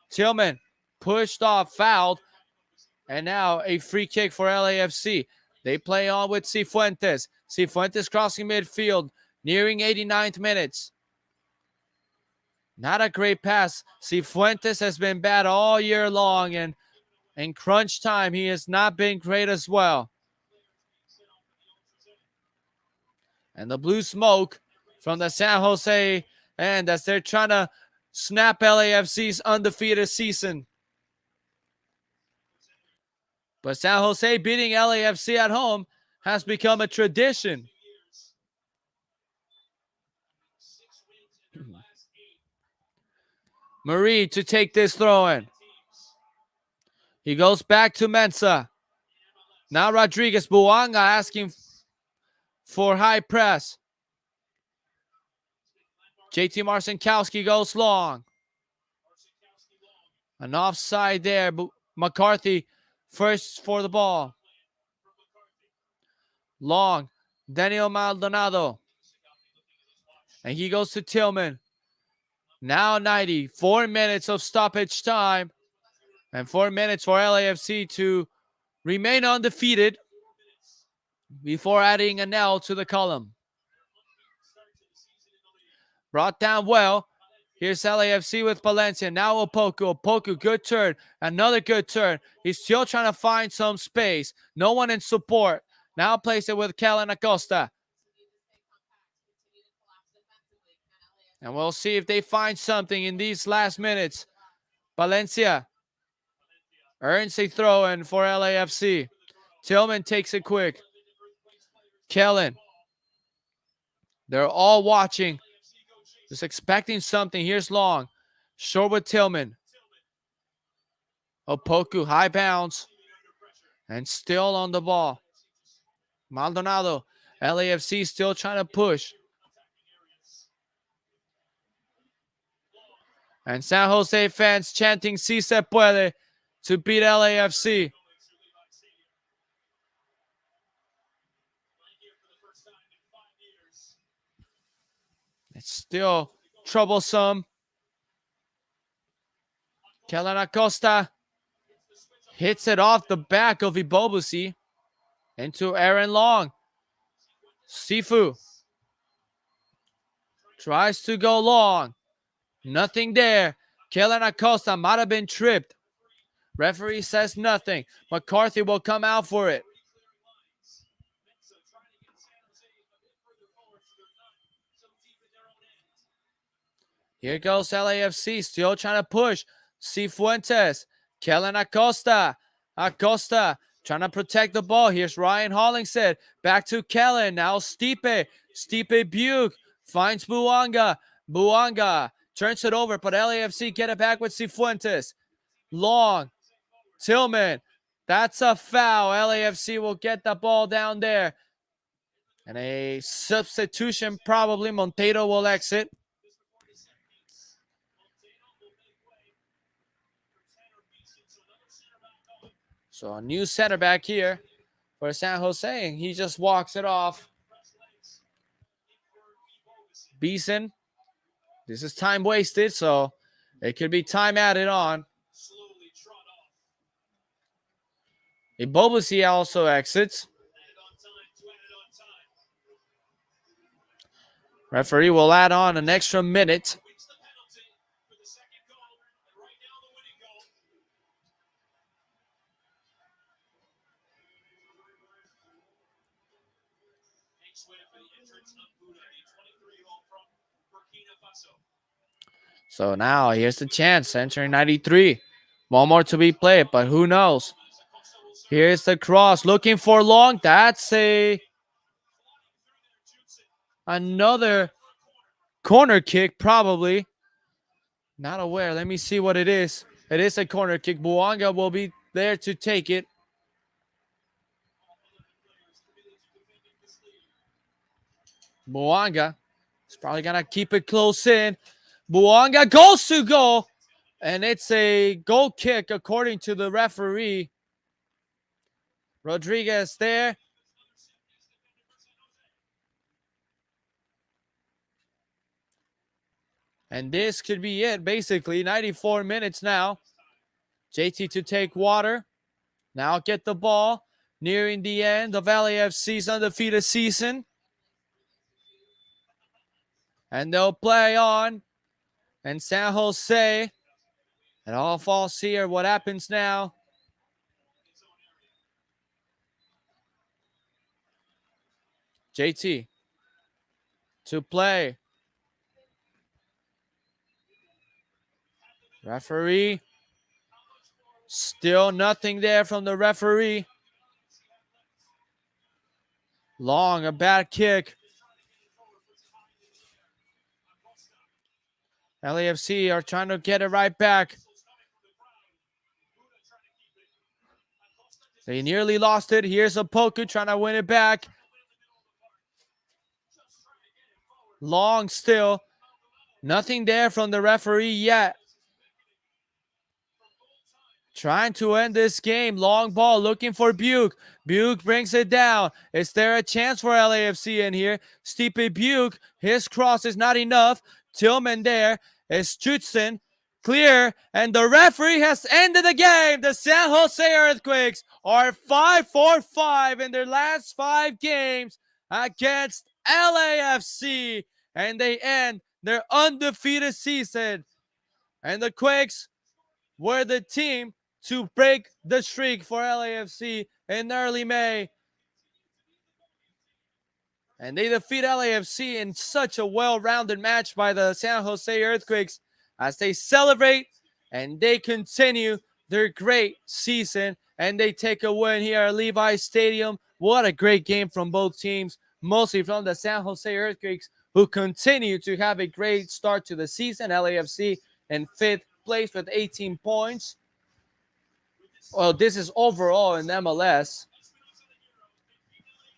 A: Tillman pushed off, fouled. And now a free kick for LAFC. They play on with Cifuentes. Cifuentes crossing midfield, nearing 89th minutes. Not a great pass. Cifuentes has been bad all year long, and in crunch time, he has not been great as well. And the blue smoke from the San Jose end as they're trying to snap LAFC's undefeated season. But San Jose beating LAFC at home has become a tradition. Marie to take this throw in. He goes back to Mensah. Now Rodriguez. Buanga asking for high press. JT Marcinkowski goes long. An offside there. McCarthy first for the ball. Long. Daniel Maldonado. And he goes to Tillman. Now 90. 4 minutes of stoppage time. And 4 minutes for LAFC to remain undefeated before adding an L to the column. Brought down well. Here's LAFC with Valencia. Now Opoku. Opoku, good turn. Another good turn. He's still trying to find some space. No one in support. Now plays it with Kellen Acosta. And we'll see if they find something in these last minutes. Valencia earns a throw in for LAFC. Tillman takes it quick. Kellen. They're all watching. Just expecting something. Here's Long. Short with Tillman. Opoku, high bounce. And still on the ball. Maldonado. LAFC still trying to push. And San Jose fans chanting "Si se puede" to beat LAFC. It's still troublesome. Kellen Acosta hits it off the back of Ibobusi into Aaron Long. Sifu tries to go long. Nothing there. Kellen Acosta might have been tripped. Referee says nothing. McCarthy will come out for it. Here goes LAFC, still trying to push. Cifuentes, Kellen Acosta. Acosta trying to protect the ball. Here's Ryan Hollingshead. Back to Kellen. Now Stipe. Stipe Buke finds Buanga. Buanga turns it over, but LAFC get it back with Cifuentes. Long. Tillman. That's a foul. LAFC will get the ball down there. And a substitution, probably. Monteiro will exit. So a new center back here for San Jose, and he just walks it off. Beeson. This is time wasted, so it could be time added on. Ibobusi also exits. Referee will add on an extra minute. So now here's the chance. Entering 93. One more to be played, but who knows? Here's the cross. Looking for long. That's another corner kick, probably. Not aware. Let me see what it is. It is a corner kick. Buanga will be there to take it. Buanga is probably going to keep it close in. Buanga goes to goal. And it's a goal kick according to the referee. Rodriguez there. And this could be it, basically. 94 minutes now. JT to take water. Now get the ball. Nearing the end of LAFC's undefeated season. And they'll play on. And San Jose. It all falls here. What happens now? JT to play. Referee. Still nothing there from the referee. Long, a bad kick. LAFC are trying to get it right back. They nearly lost it. Here's Opoku trying to win it back. Long still. Nothing there from the referee yet. Trying to end this game. Long ball looking for Buke. Buke brings it down. Is there a chance for LAFC in here? Stipe Buke. His cross is not enough. Tillman there. Is Judson. Clear. And the referee has ended the game. The San Jose Earthquakes are 5-4-5 in their last 5 games against LAFC. And they end their undefeated season. And the Quakes were the team to break the streak for LAFC in early May. And they defeat LAFC in such a well-rounded match by the San Jose Earthquakes as they celebrate and they continue their great season. And they take a win here at Levi's Stadium. What a great game from both teams, mostly from the San Jose Earthquakes, who continue to have a great start to the season. LAFC in 5th place with 18 points. Well, this is overall in MLS.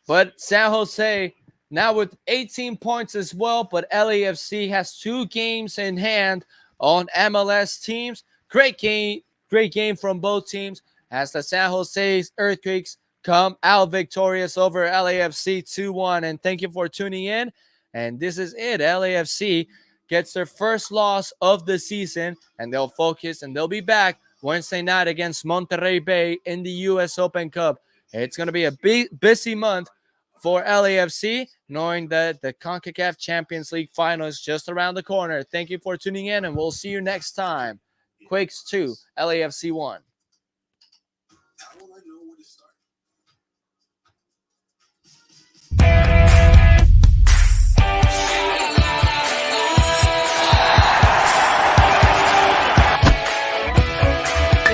A: But San Jose now with 18 points as well. But LAFC has 2 games in hand on MLS teams. Great game from both teams as the San Jose Earthquakes come out victorious over LAFC 2-1. And thank you for tuning in. And this is it. LAFC gets their first loss of the season, and they'll focus and they'll be back Wednesday night against Monterrey Bay in the U.S. Open Cup. It's going to be a busy month for LAFC, knowing that the CONCACAF Champions League final is just around the corner. Thank you for tuning in, and we'll see you next time. Quakes 2, LAFC 1.